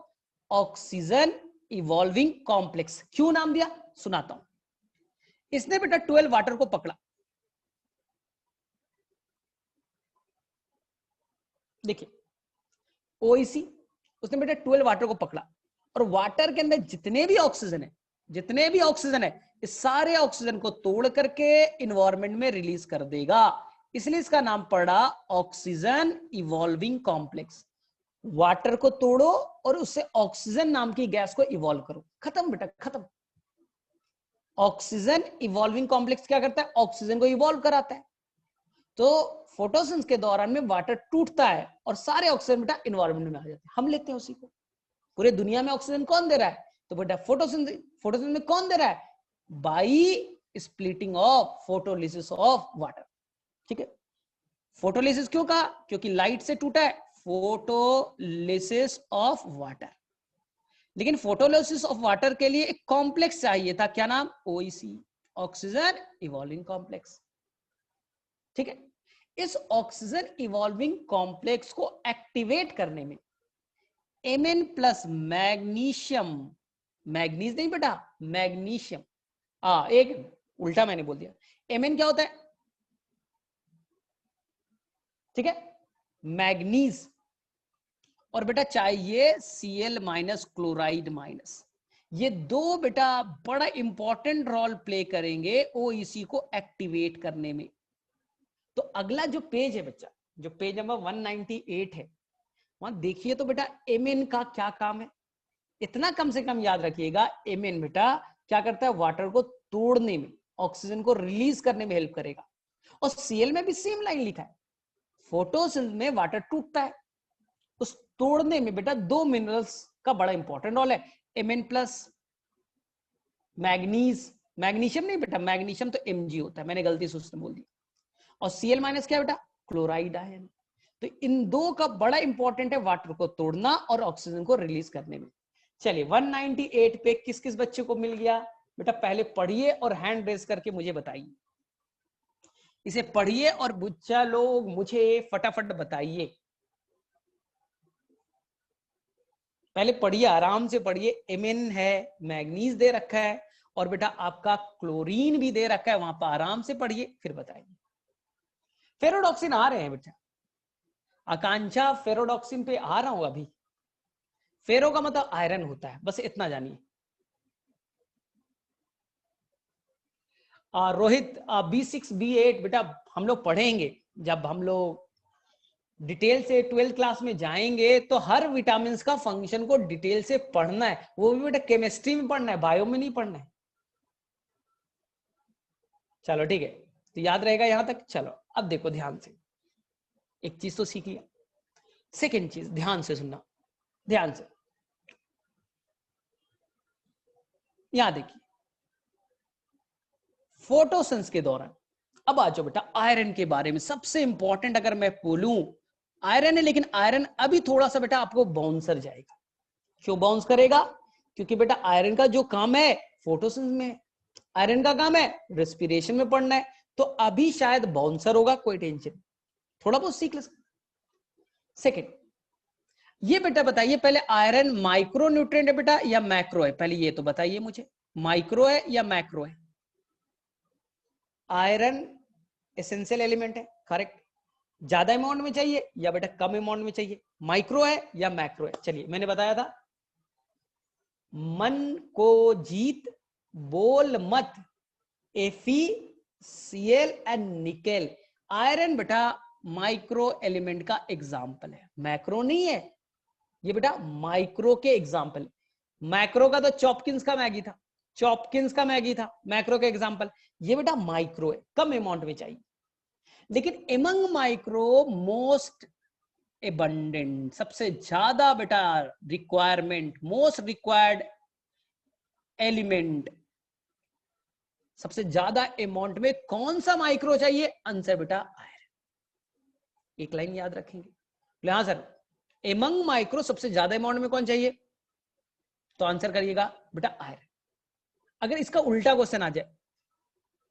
oxygen evolving complex. क्यों नाम दिया, सुनाता हूं। इसने बेटा 12 वाटर को पकड़ा, देखिए OEC, उसने बेटा 12 वाटर को पकड़ा, और वाटर के अंदर जितने भी ऑक्सीजन है, जितने भी ऑक्सीजन है, इस सारे ऑक्सीजन को तोड़ करके इन्वायरमेंट में रिलीज कर देगा, इसलिए इसका नाम पड़ा ऑक्सीजन इवॉल्विंग कॉम्प्लेक्स। वाटर को तोड़ो और उससे ऑक्सीजन नाम की गैस को इवॉल्व करो, खत्म बेटा खत्म। ऑक्सीजन इवॉल्विंग कॉम्प्लेक्स क्या करता है, ऑक्सीजन को इवॉल्व कराता है। तो फोटोसिंथेसिस के दौरान में वाटर टूटता है और सारे ऑक्सीजन बेटा इन्वायरमेंट में आ जाते हैं, हम लेते हैं उसी को। पूरे दुनिया में ऑक्सीजन कौन दे रहा है, तो बेटा फोटोसिंथेसिस। फोटोसिंथेसिस में कौन दे रहा है, by splitting of photolysis of water, ठीक है। फोटोलिसिस क्यों कहा, क्योंकि लाइट से टूटा है, फोटोलिसिस ऑफ वाटर। लेकिन फोटोलिसिस ऑफ वाटर के लिए एक कॉम्प्लेक्स चाहिए था, क्या नाम, OEC, ऑक्सीजन इवॉल्विंग कॉम्प्लेक्स, ठीक है। इस ऑक्सीजन इवॉल्विंग कॉम्प्लेक्स को एक्टिवेट करने में Mn प्लस मैग्नीशियम, मैग्नीज नहीं बेटा, मैग्नीशियम, एक उल्टा मैंने बोल दिया। Mn क्या होता है, ठीक है, मैग्नीज, और बेटा चाहिए Cl माइनस क्लोराइड माइनस। ये दो बेटा बड़ा इंपॉर्टेंट रोल प्ले करेंगे OEC को एक्टिवेट करने में। तो अगला जो पेज है बच्चा, जो पेज नंबर 198 है, वहां देखिए तो बेटा Mn का क्या काम है। इतना कम से कम याद रखिएगा, Mn बेटा क्या करता है, वाटर को तोड़ने में, ऑक्सीजन को रिलीज करने में हेल्प करेगा। और Cl में भी सेम लाइन लिखा है, फोटोसिंथेसिस में वाटर टूटता है, उस तोड़ने में बेटा दो मिनरल्स का बड़ा इंपॉर्टेंट रोल है, Mn प्लस मैग्नीज, मैग्नीशियम नहीं बेटा, मैग्नीशियम तो Mg होता है, मैंने गलती से उसने बोल दिया। और Cl माइनस क्या है बेटा, क्लोराइड आयन। तो इन दो का बड़ा इंपॉर्टेंट है वाटर को तोड़ना और ऑक्सीजन को रिलीज करने में। चलिए 198 पे किस किस बच्चे को मिल गया बेटा, पहले पढ़िए और हैंड रेज करके मुझे बताइए। इसे पढ़िए और बच्चा लोग मुझे फटाफट बताइए, पहले पढ़िए, आराम से पढ़िए। Mn है, मैग्नीज दे रखा है, और बेटा आपका क्लोरीन भी दे रखा है, वहां पर आराम से पढ़िए फिर बताइए। फेरोडॉक्सिन आ रहे हैं बेटा, आकांक्षा फेरोडॉक्सिन पे आ रहा हूं अभी। फेरो का मतलब आयरन होता है, बस इतना जानिए। रोहित B6 B8 बेटा हम लोग पढ़ेंगे, जब हम लोग डिटेल से 12th क्लास में जाएंगे तो हर विटामिन का फंक्शन को डिटेल से पढ़ना है, वो भी बेटा केमिस्ट्री में पढ़ना है, बायो में नहीं पढ़ना है। चलो ठीक है, तो याद रहेगा यहां तक। चलो अब देखो ध्यान से, एक चीज तो सीख लिया, सेकेंड चीज ध्यान से सुनना, ध्यान से। यहां देखिए, फोटोसिंथेसिस के दौरान, अब आ जाओ बेटा आयरन के बारे में। सबसे इंपॉर्टेंट अगर मैं बोलूं आयरन है, लेकिन आयरन अभी थोड़ा सा बेटा आपको बाउंसर जाएगा। क्यों बाउंस करेगा, क्योंकि बेटा आयरन का जो काम है फोटोसिंथेसिस में, आयरन का काम है रेस्पिरेशन में पढ़ना है, तो अभी शायद बाउंसर होगा, कोई टेंशन, थोड़ा बहुत सीख ले। सेकेंड, ये बेटा बताइए पहले, आयरन माइक्रो न्यूट्रिएंट है बेटा या मैक्रो है, पहले ये तो बताइए मुझे, माइक्रो है या मैक्रो है। आयरन एसेंशियल एलिमेंट है, करेक्ट। ज्यादा अमाउंट में चाहिए या बेटा कम अमाउंट में चाहिए, माइक्रो है या मैक्रो है। चलिए मैंने बताया था, मन को जीत बोल मत, FeCl एंड निकेल। आयरन बेटा माइक्रो एलिमेंट का एग्जाम्पल है, मैक्रो नहीं है ये बेटा, माइक्रो के एग्जाम्पल। मैक्रो का तो चॉपकिंस का मैगी था, चॉपकिंस का मैगी था मैक्रो के एग्जाम्पल, ये बेटा माइक्रो है, कम अमाउंट में चाहिए। लेकिन एमंग माइक्रो मोस्ट एबंडेंट, सबसे ज्यादा बेटा रिक्वायरमेंट, मोस्ट रिक्वायर्ड एलिमेंट, सबसे ज्यादा अमाउंट में कौन सा माइक्रो चाहिए, आंसर बेटा आयरन। एक लाइन याद रखेंगे, हाँ सर एमंग माइक्रो सबसे ज्यादा अमाउंट में कौन चाहिए, तो आंसर करिएगा बेटा आयरन। अगर इसका उल्टा क्वेश्चन आ जाए,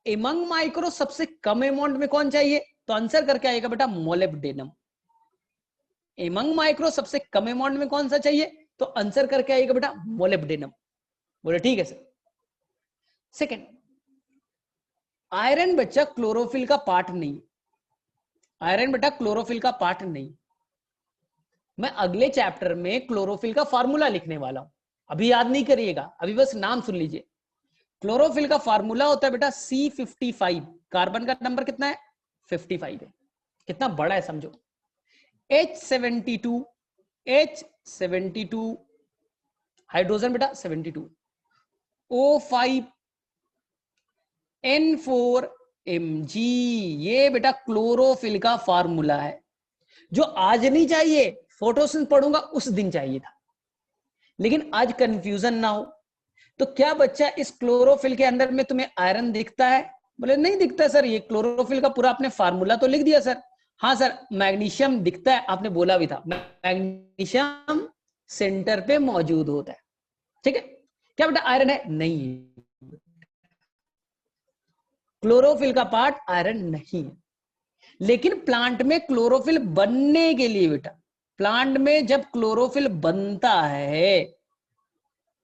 एमंग माइक्रो सबसे कम अमाउंट में कौन चाहिए, तो आंसर करके आएगा बेटा मोलिब्डेनम। एमंग माइक्रो सबसे कम अमाउंट में कौन सा चाहिए, तो आंसर करके आएगा बेटा मोलिब्डेनम। बोले ठीक है सर। सेकंड, आयरन बच्चा क्लोरोफिल का पार्ट नहीं, आयरन बेटा क्लोरोफिल का पार्ट नहीं। मैं अगले चैप्टर में क्लोरोफिल का फार्मूला लिखने वाला हूं, अभी याद नहीं करिएगा, अभी बस नाम सुन लीजिए। क्लोरोफिल का फार्मूला होता है बेटा C55, कार्बन का नंबर कितना है 55 है, कितना बड़ा है समझो, H72 हाइड्रोजन बेटा 72, O5 N4 Mg, ये बेटा क्लोरोफिल का फार्मूला है, जो आज नहीं चाहिए, फोटोसिंथेसिस पढ़ूंगा उस दिन चाहिए था, लेकिन आज कंफ्यूजन ना हो। तो क्या बच्चा इस क्लोरोफिल के अंदर में तुम्हें आयरन दिखता है, बोले नहीं दिखता सर, ये क्लोरोफिल का पूरा आपने फार्मूला तो लिख दिया सर। हाँ सर मैग्नीशियम दिखता है, आपने बोला भी था, मैग्नीशियम सेंटर पे मौजूद होता है, ठीक है। क्या बेटा आयरन है, नहीं, क्लोरोफिल का पार्ट आयरन नहीं है। लेकिन प्लांट में क्लोरोफिल बनने के लिए बेटा, प्लांट में जब क्लोरोफिल बनता है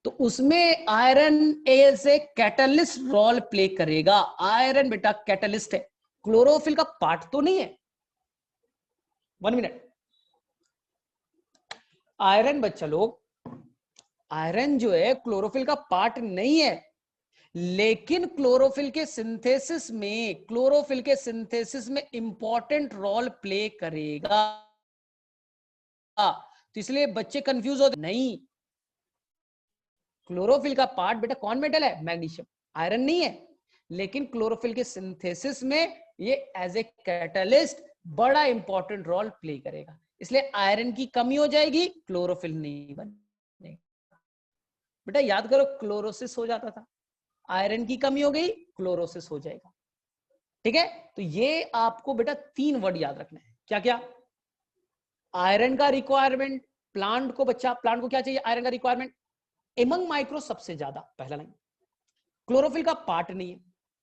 तो उसमें iron as a catalyst role play करेगा। आयरन बेटा कैटलिस्ट है, क्लोरोफिल का पार्ट तो नहीं है। 1 मिनट, आयरन बच्चा लोग, आयरन जो है क्लोरोफिल का पार्ट नहीं है, लेकिन क्लोरोफिल के सिंथेसिस में इंपॉर्टेंट रोल प्ले करेगा। तो इसलिए बच्चे कंफ्यूज होते नहीं, क्लोरोफिल का पार्ट बेटा कौन मेटल है? मैग्नीशियम, आयरन नहीं है, लेकिन क्लोरोफिल के सिंथेसिस में ये एज ए कैटलिस्ट बड़ा इंपॉर्टेंट रोल प्ले करेगा। इसलिए आयरन की कमी हो जाएगी, क्लोरोफिल नहीं बनेगा। बेटा याद करो, क्लोरोसिस हो जाता था, आयरन की कमी हो गई, क्लोरोसिस हो जाएगा। ठीक है, तो ये आपको बेटा 3 वर्ड याद रखना है। क्या क्या? आयरन का रिक्वायरमेंट, प्लांट को क्या चाहिए? आयरन का रिक्वायरमेंट एमंग माइक्रो सबसे ज्यादा, पहला लाइन। क्लोरोफिल का पार्ट नहीं है,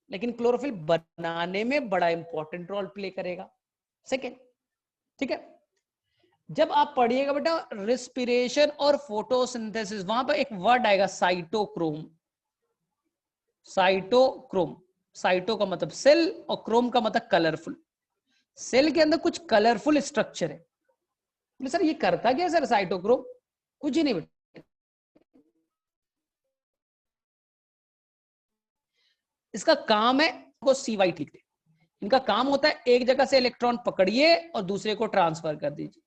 लेकिन क्लोरोफिल बनाने में बड़ा इंपॉर्टेंट रोल प्ले करेगा, सेकेंड। ठीक है, जब आप पढ़िएगा बेटा रेस्पिरेशन और फोटोसिंथेसिस, वहां पर एक वर्ड आएगा साइटोक्रोम। साइटोक्रोम, साइटो का मतलब सेल और क्रोम का मतलब कलरफुल। सेल के अंदर कुछ कलरफुल स्ट्रक्चर है। सर ये करता क्या सर साइटोक्रोम? कुछ ही नहीं बेटा, इसका काम है को CY लिखते, इनका काम होता है एक जगह से इलेक्ट्रॉन पकड़िए और दूसरे को ट्रांसफर कर दीजिए।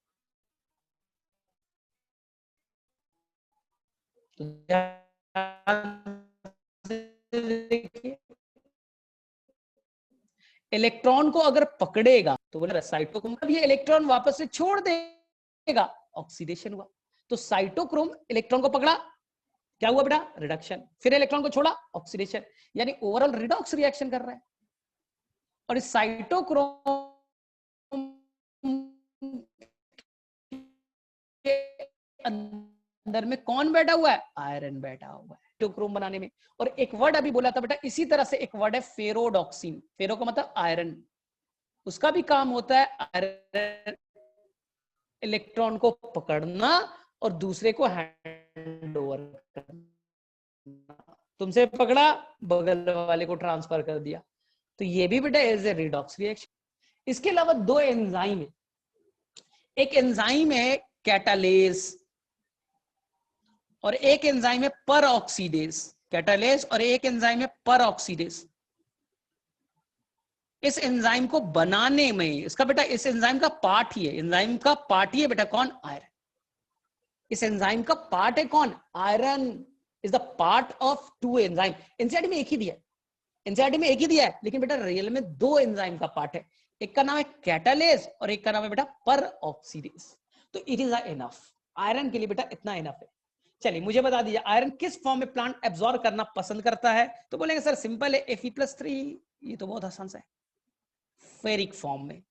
इलेक्ट्रॉन को अगर पकड़ेगा तो बोले साइटोक्रोम, ये इलेक्ट्रॉन वापस से छोड़ देगा, ऑक्सीडेशन हुआ। तो साइटोक्रोम इलेक्ट्रॉन को पकड़ा, क्या हुआ बेटा? रिडक्शन। फिर इलेक्ट्रॉन को छोड़ा, ऑक्सीडेशन। यानी ओवरऑल रिडॉक्स रिएक्शन कर रहा है। और इस साइटोक्रोम के अंदर में कौन बैठा हुआ है? आयरन बैठा हुआ है साइटोक्रोम बनाने में। और एक वर्ड अभी बोला था बेटा, इसी तरह से एक वर्ड है फेरोडॉक्सिन। फेरो का मतलब आयरन, उसका भी काम होता है आयरन इलेक्ट्रॉन को पकड़ना और दूसरे को हैंड ओवर करना। तुमसे पकड़ा, बगल वाले को ट्रांसफर कर दिया। तो ये भी बेटा एज ए रिडॉक्स रिएक्शन। इसके अलावा 2 एंजाइम है, एक एंजाइम है कैटालेज और एक एंजाइम है पर ऑक्सीडेज। कैटालेज और एक एंजाइम है पर ऑक्सीडेज। इस एंजाइम को बनाने में इसका बेटा, इस एंजाइम का पार्ट ही है, एंजाइम का पार्ट ही है बेटा कौन? आयरन। इस एंजाइम का पार्ट है कौन? Iron is the part of 2 enzyme. NCERT में एक ही दिया है, एनसीईआरटी में एक ही दिया है, लेकिन बेटा रियल में 2 एंजाइम का पार्ट है। एक का नाम है कैटालेज और एक का नाम है बेटा पर ऑक्सीडेज। तो इट इज इनफ, आयरन के लिए बेटा इतना इनफ है। चलिए मुझे बता दीजिए, आयरन किस फॉर्म में प्लांट एब्जॉर्ब करना पसंद करता है? तो बोलेंगे सर सिंपल है, Fe+3। ये तो बहुत आसान सा है, फेरिक फॉर्म में।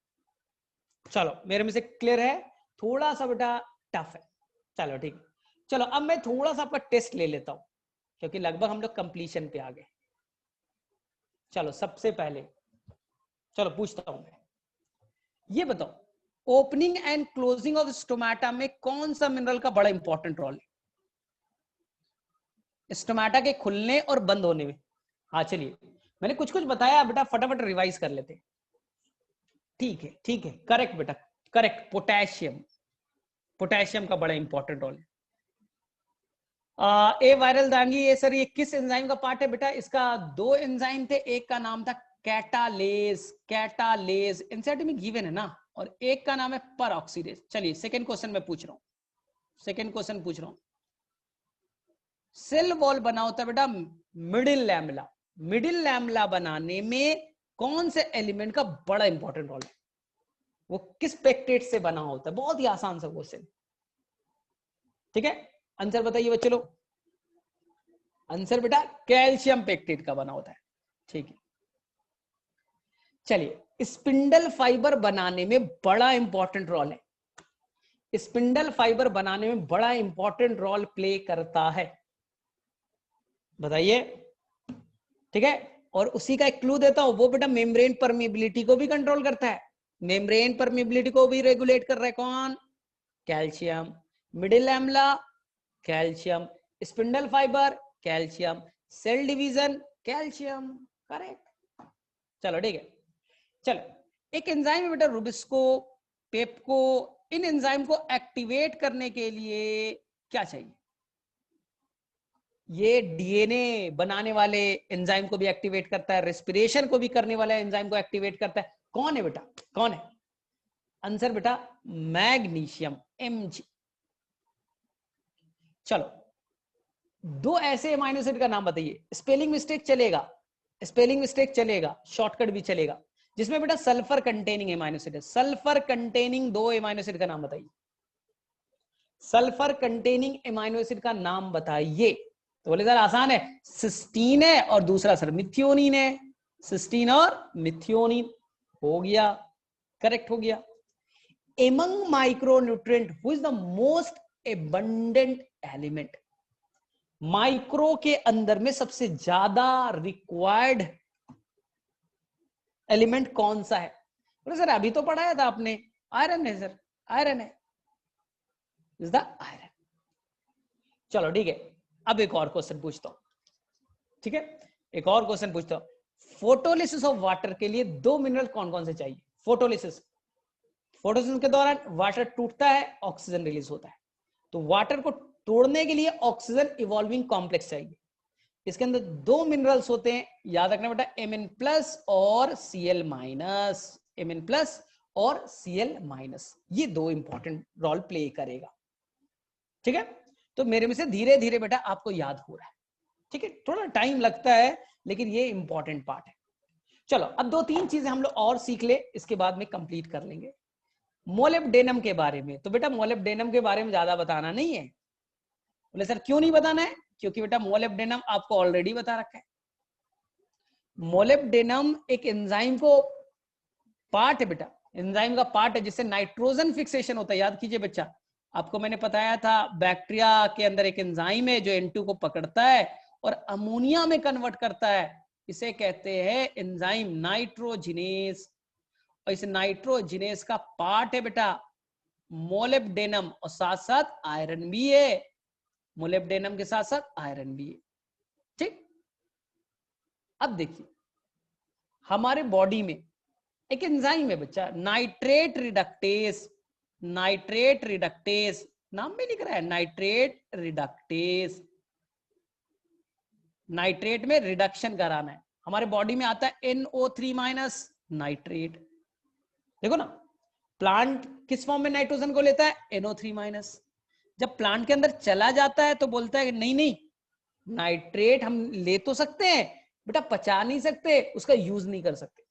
चलो मेरे में से क्लियर है, थोड़ा सा बेटा टफ है। चलो ठीक, चलो अब मैं थोड़ा सा आपका टेस्ट ले लेता हूं, क्योंकि लगभग हम लोग कंप्लीशन पे आ गए। चलो सबसे पहले चलो पूछता हूं मैं, ये बताओ opening and closing of stomata में कौन सा मिनरल का बड़ा इंपॉर्टेंट रोल है स्टोमेटा के खुलने और बंद होने में? हाँ चलिए, मैंने कुछ कुछ बताया बेटा, फटाफट रिवाइज कर लेते। ठीक है ठीक है, करेक्ट बेटा, करेक्ट, पोटेशियम। पोटेशियम का बड़ा इंपॉर्टेंट रोल है। ए वायरल दांगी, ये सर ये किस एंजाइम का पार्ट है बेटा? इसका 2 एंजाइम थे, एक का नाम था कैटालेज, कैटालेज एनसीईआरटी में गिवन है ना, और एक का नाम है पर ऑक्सीडेज। चलिए सेकंड क्वेश्चन में पूछ रहा हूं, सेकंड क्वेश्चन पूछ रहा हूं। सेल वॉल बना होता है बेटा मिडिल लैमेला, मिडिल लैमेला बनाने में कौन से एलिमेंट का बड़ा इंपॉर्टेंट रोल है? वो किस पेक्टेट से बना होता है? बहुत ही आसान सा क्वेश्चन। ठीक है, आंसर बताइए बच्चे लोग। आंसर बेटा कैल्शियम पेक्टेट का बना होता है। ठीक है, चलिए स्पिंडल फाइबर बनाने में बड़ा इंपॉर्टेंट रोल है, स्पिंडल फाइबर बनाने में बड़ा इंपॉर्टेंट रोल प्ले करता है, बताइए। ठीक है, और उसी का एक क्लू देता हूं, वो बेटा मेम्ब्रेन परमेबिलिटी को भी कंट्रोल करता है, मेम्ब्रेन परमेबिलिटी को भी रेगुलेट कर रहा है कौन? Calcium. Middle lamella calcium, spindle fibre calcium, cell division calcium, correct. चलो ठीक है, चलो एक एंजाइम है बेटा रुबिस्को, पेप्को इन एंजाइम को एक्टिवेट करने के लिए क्या चाहिए? ये डीएनए बनाने वाले एंजाइम को भी एक्टिवेट करता है, रेस्पिरेशन को भी करने वाले एंजाइम को एक्टिवेट करता है। कौन है बेटा? कौन है? आंसर बेटा मैग्नीशियम, Mg। चलो, दो ऐसे अमाइनो एसिड का नाम बताइए, स्पेलिंग मिस्टेक चलेगा, स्पेलिंग मिस्टेक चलेगा, शॉर्टकट भी चलेगा, जिसमें बेटा सल्फर कंटेनिंग अमाइनो एसिड है। सल्फर कंटेनिंग दो अमाइनो एसिड का नाम बताइए, सल्फर कंटेनिंग अमाइनो एसिड का नाम बताइए। तो बोले सर आसान है, सिस्टीन है और दूसरा सर मिथियोनिन है। सिस्टीन और मिथियोनिन, हो गया, करेक्ट हो गया। Among micronutrient who is the most abundant element, micro के अंदर में सबसे ज्यादा रिक्वायर्ड एलिमेंट कौन सा है? बोले सर अभी तो पढ़ाया था आपने, आयरन है सर, आयरन है, इज द आयरन। चलो ठीक है, अब एक और क्वेश्चन पूछता हूं, ठीक है, एक और क्वेश्चन पूछता हूं। फोटोलिसिस ऑफ वाटर के लिए दो मिनरल कौन कौन से चाहिए? फोटोलिसिस, फोटोसिंथेसिस के दौरान वाटर टूटता है, ऑक्सीजन रिलीज होता है, तो वाटर को तोड़ने के लिए ऑक्सीजन इवॉल्विंग कॉम्प्लेक्स चाहिए। इसके अंदर दो मिनरल्स होते हैं, याद रखना बेटा, Mn+ और Cl-, Mn+ और Cl-, ये दो इंपॉर्टेंट रोल प्ले करेगा, ठीक है। तो मेरे में से धीरे धीरे बेटा आपको याद हो रहा है, ठीक है, थोड़ा टाइम लगता है लेकिन ये इंपॉर्टेंट पार्ट है। चलो अब दो तीन चीजें हम लोग और सीख ले, इसके बाद में कंप्लीट कर लेंगे। मोलिब्डेनम के बारे में, तो बेटा मोलिब्डेनम के बारे में ज्यादा बताना नहीं है। बोले सर क्यों नहीं बताना है? क्योंकि बेटा मोलिब्डेनम आपको ऑलरेडी बता रखा है। मोलिब्डेनम एक एंजाइम को पार्ट है बेटा, एंजाइम का पार्ट है जिससे नाइट्रोजन फिक्सेशन होता है। याद कीजिए बच्चा, आपको मैंने बताया था बैक्टीरिया के अंदर एक एंजाइम है जो N2 को पकड़ता है और अमोनिया में कन्वर्ट करता है, इसे कहते हैं एंजाइम नाइट्रोजिनेस। और इस नाइट्रोजिनेस का पार्ट है बेटा मोलिब्डेनम, और साथ साथ आयरन भी है, मोलिब्डेनम के साथ साथ आयरन भी है, ठीक। अब देखिए हमारे बॉडी में एक एंजाइम है बच्चा, नाइट्रेट रिडक्टेस, नाइट्रेट रिडक्टेस, नाम में लिख रहा है नाइट्रेट रिडक्टेस, नाइट्रेट में रिडक्शन कराना है। हमारे बॉडी में आता है NO3- नाइट्रेट। देखो ना, प्लांट किस फॉर्म में नाइट्रोजन को लेता है? NO3-। जब प्लांट के अंदर चला जाता है तो बोलता है नहीं नहीं, नाइट्रेट हम ले तो सकते हैं बेटा, पचा नहीं सकते, उसका यूज नहीं कर सकते,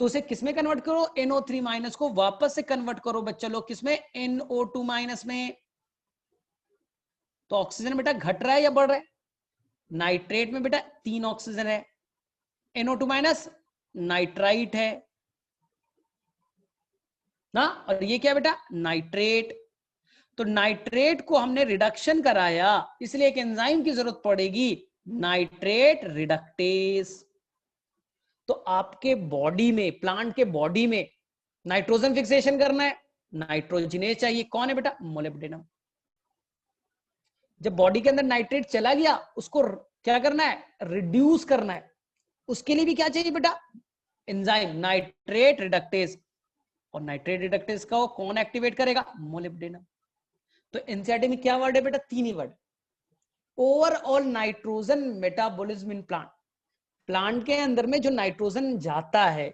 तो उसे किसमें कन्वर्ट करो? NO3- को वापस से कन्वर्ट करो बच्चा लोग, किसमें? NO2- में। तो ऑक्सीजन बेटा घट रहा है या बढ़ रहा है? नाइट्रेट में बेटा 3 ऑक्सीजन है, NO2- नाइट्राइट है ना, और ये क्या बेटा? नाइट्रेट। तो नाइट्रेट को हमने रिडक्शन कराया, इसलिए एक एंजाइम की जरूरत पड़ेगी, नाइट्रेट रिडक्टेस। तो आपके बॉडी में, प्लांट के बॉडी में नाइट्रोजन फिक्सेशन करना है, नाइट्रोजिनेज चाहिए, कौन है बेटा? मोलिब्डेनम। जब बॉडी के अंदर नाइट्रेट चला गया, उसको क्या करना है? रिड्यूस करना है, उसके लिए भी क्या चाहिए बेटा? Enzyme nitrate reductase. और नाइट्रेट रिडक्टेस का कौन एक्टिवेट करेगा? मोलिब्डेनम। तो एनसीईआरटी में क्या वर्ड है बेटा? 3 ही word, overall nitrogen metabolism in plant. Plant के अंदर में जो नाइट्रोजन जाता है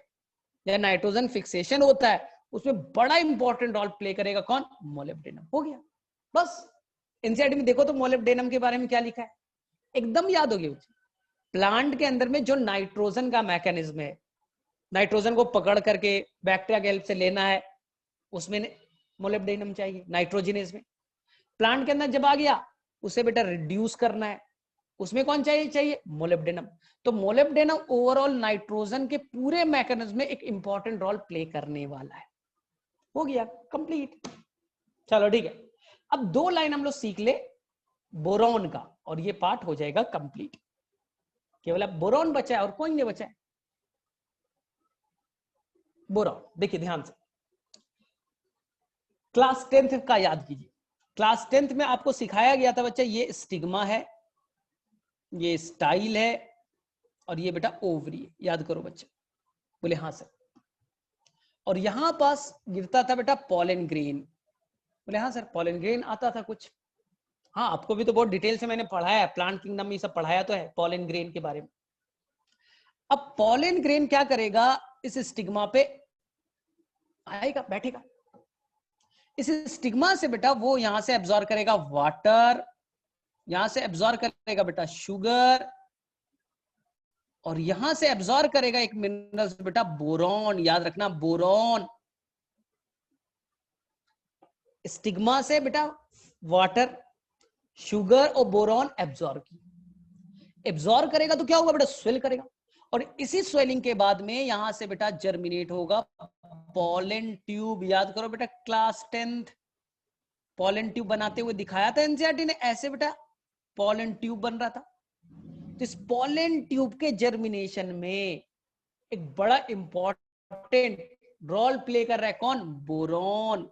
या नाइट्रोजन फिक्सेशन होता है, उसमें बड़ा इंपॉर्टेंट रोल प्ले करेगा कौन? मोलिब्डेनम। हो गया बस। एनसीईआरटी में देखो तो मोलिब्डेनम के बारे में क्या लिखा है, एकदम याद हो गया। प्लांट के अंदर में जो नाइट्रोजन का मैकेनिज्म है, नाइट्रोजन को पकड़ करके बैक्टीरिया के हेल्प से लेना है, उसमें मोलिब्डेनम चाहिए, नाइट्रोजिनेज में। प्लांट के अंदर जब आ गया, उसे बेटा रिड्यूस करना है, उसमें कौन चाहिए? चाहिए मोलिब्डेनम। तो मोलिब्डेनम ओवरऑल नाइट्रोजन के पूरे मैकेनिज्म में एक इंपॉर्टेंट रोल प्ले करने वाला है। हो गया कंप्लीट। चलो ठीक है, अब 2 लाइन हम लोग सीख ले बोरॉन का, और ये पार्ट हो जाएगा कंप्लीट। केवल अब बोरॉन बचा है और कोई नहीं बचा है। बोरॉन देखिए ध्यान से, क्लास 10th का याद कीजिए। क्लास 10th में आपको सिखाया गया था बच्चा, ये स्टिग्मा है, ये स्टाइल है, और ये बेटा ओवरी है। याद करो बच्चे। बोले हाँ सर। और यहां पास गिरता था बेटा पॉलन ग्रेन। बोले हाँ सर पॉलन ग्रेन आता था कुछ। हाँ आपको भी तो बहुत डिटेल से मैंने पढ़ाया है, प्लांट किंगडम में ये सब पढ़ाया तो है पॉलन ग्रेन के बारे में। अब पॉलन ग्रेन क्या करेगा, इस स्टिग्मा पे आएगा, बैठेगा। इस स्टिग्मा से बेटा वो यहां से एब्जॉर्ब करेगा वाटर, यहां से एब्जॉर्ब करेगा बेटा शुगर, और यहां से एब्जॉर्ब करेगा एक मिनरल बेटा बोरॉन। याद रखना बोरॉन। स्टिग्मा से बेटा वाटर, शुगर और बोरॉन एब्जॉर्ब की, एब्जॉर्ब करेगा तो क्या होगा बेटा, स्वेल करेगा। और इसी स्वेलिंग के बाद में यहां से बेटा जर्मिनेट होगा पॉलन ट्यूब। याद करो बेटा क्लास 10th पॉलन ट्यूब बनाते हुए दिखाया था एनसीईआरटी ने, ऐसे बेटा पॉलन ट्यूब बन रहा था। तो इस पॉलन ट्यूब के जर्मिनेशन में एक बड़ा इंपॉर्टेंट रोल प्ले कर रहा है कौन, बोरॉन।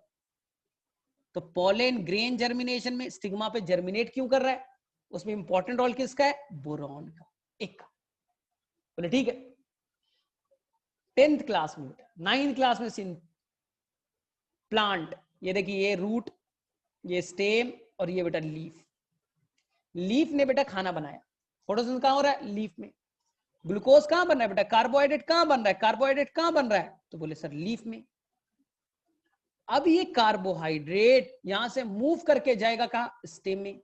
तो पॉलन ग्रेन जर्मिनेशन में स्टिग्मा पे जर्मिनेट क्यों कर रहा है, उसमें इंपॉर्टेंट रोल किसका है, बोरॉन का, एक का। बोले ठीक है। 10th क्लास में, 9th क्लास में प्लांट, ये देखिए ये रूट, ये स्टेम और ये बेटा लीफ। लीफ ने बेटा खाना बनाया, फोटोसिंथेसिस कहां हो रहा है, लीफ में। ग्लूकोज कहां बन रहा है बेटा, कार्बोहाइड्रेट कहां बन रहा है, कार्बोहाइड्रेट कहां बन रहा है, तो बोले सर लीफ में। अब ये कार्बोहाइड्रेट यहां से मूव करके जाएगा कहां, स्टेम में।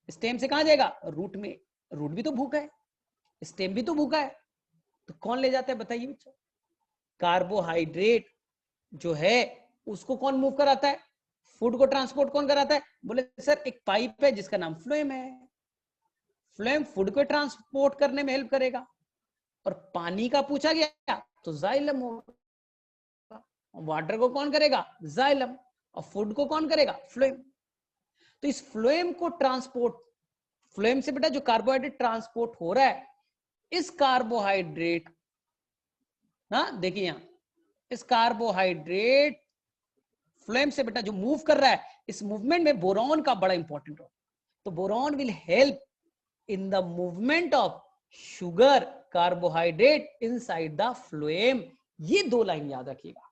स्टेम से कहां जाएगा, रूट में। रूट भी तो भूखा है, स्टेम भी तो भूखा है, तो कौन ले जाता है बताइए बच्चों, कार्बोहाइड्रेट जो है उसको कौन मूव कराता है, फूड को ट्रांसपोर्ट कौन कराता है, बोले सर एक पाइप है जिसका नाम फ्लोएम है। फ्लोएम फूड को ट्रांसपोर्ट करने में हेल्प करेगा। और पानी का पूछा गया तो जाइलम होगा। वाटर को कौन करेगा, जाइलम। और फूड को कौन करेगा, फ्लोएम। तो इस फ्लोएम को ट्रांसपोर्ट, फ्लोएम से बेटा जो कार्बोहाइड्रेट ट्रांसपोर्ट हो रहा है, इस कार्बोहाइड्रेट ना देखिए यहां, इस कार्बोहाइड्रेट फ्लोएम से बेटा जो मूव कर रहा है, इस मूवमेंट में बोरॉन का बड़ा इंपॉर्टेंट रोल। तो boron will help in the movement of sugar carbohydrate inside the phloem. ये दो लाइन याद रखिएगा।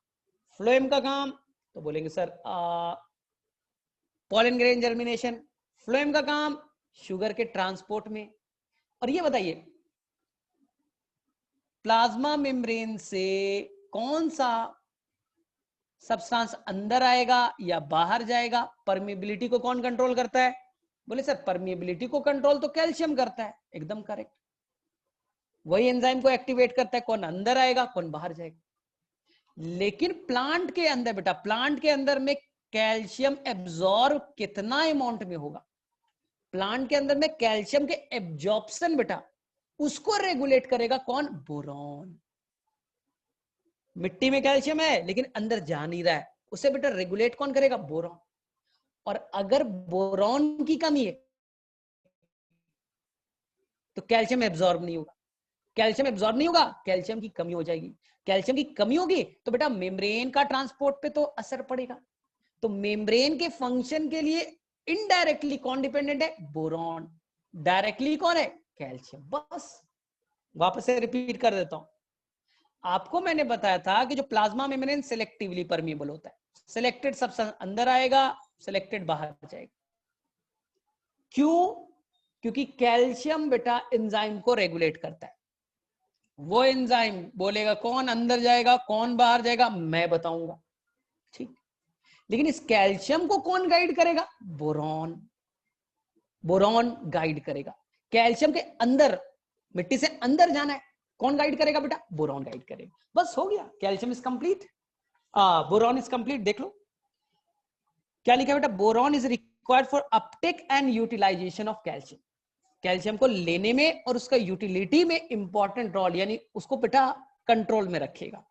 फ्लोएम का काम तो बोलेंगे sir pollen grain germination, phloem का काम शुगर के ट्रांसपोर्ट में। और ये बताइए प्लाज्मा मेम्ब्रेन से कौन सा सब्सटेंस अंदर आएगा या बाहर जाएगा, परमिएबिलिटी को कौन कंट्रोल करता है, बोले सर परमिएबिलिटी को कंट्रोल तो कैल्शियम करता है, एकदम करेक्ट। वही एंजाइम को एक्टिवेट करता है, कौन अंदर आएगा कौन बाहर जाएगा। लेकिन प्लांट के अंदर बेटा, प्लांट के अंदर में कैल्शियम एब्जॉर्ब कितना अमाउंट में होगा, प्लांट के अंदर में कैल्शियम के एब्जॉर्प्शन बेटा उसको रेगुलेट करेगा कौन, बोरॉन। मिट्टी में कैल्शियम है लेकिन अंदर जा नहीं रहा है, उसे बेटा रेगुलेट कौन करेगा, बोरॉन। और अगर बोरॉन की कमी है तो कैल्शियम एब्जॉर्ब नहीं होगा, कैल्शियम एब्जॉर्ब नहीं होगा, कैल्शियम की कमी हो जाएगी। कैल्शियम की कमी होगी तो बेटा मेम्ब्रेन का ट्रांसपोर्ट पे तो असर पड़ेगा। तो मेम्ब्रेन के फंक्शन के लिए इनडायरेक्टली कौन डिपेंडेंट है, बोरॉन। डायरेक्टली कौन है, कैल्शियम। बस वापस से रिपीट कर देता हूं, आपको मैंने बताया था कि जो प्लाज्मा मेम्ब्रेन सिलेक्टिवली परमिएबल होता है, सिलेक्टेड सब्सटेंस अंदर आएगा, सिलेक्टेड बाहर जाएगा। क्यों, क्योंकि कैल्शियम बेटा एंजाइम को रेगुलेट करता है। वो एंजाइम बोलेगा कौन अंदर जाएगा कौन बाहर जाएगा, मैं बताऊंगा, ठीक। लेकिन इस कैल्शियम को कौन गाइड करेगा, बोरॉन। बोरॉन गाइड करेगा। कैल्शियम के अंदर, मिट्टी से अंदर जाना है, कौन गाइड करेगा बेटा, बोरॉन गाइड करेगा। बस हो गया, calcium is complete, boron is complete. देख लो क्या लिखा है बेटा, boron is required for uptake and utilisation of calcium. Calcium को लेने में और उसका यूटिलिटी में इंपॉर्टेंट रोल, यानी उसको बेटा कंट्रोल में रखेगा।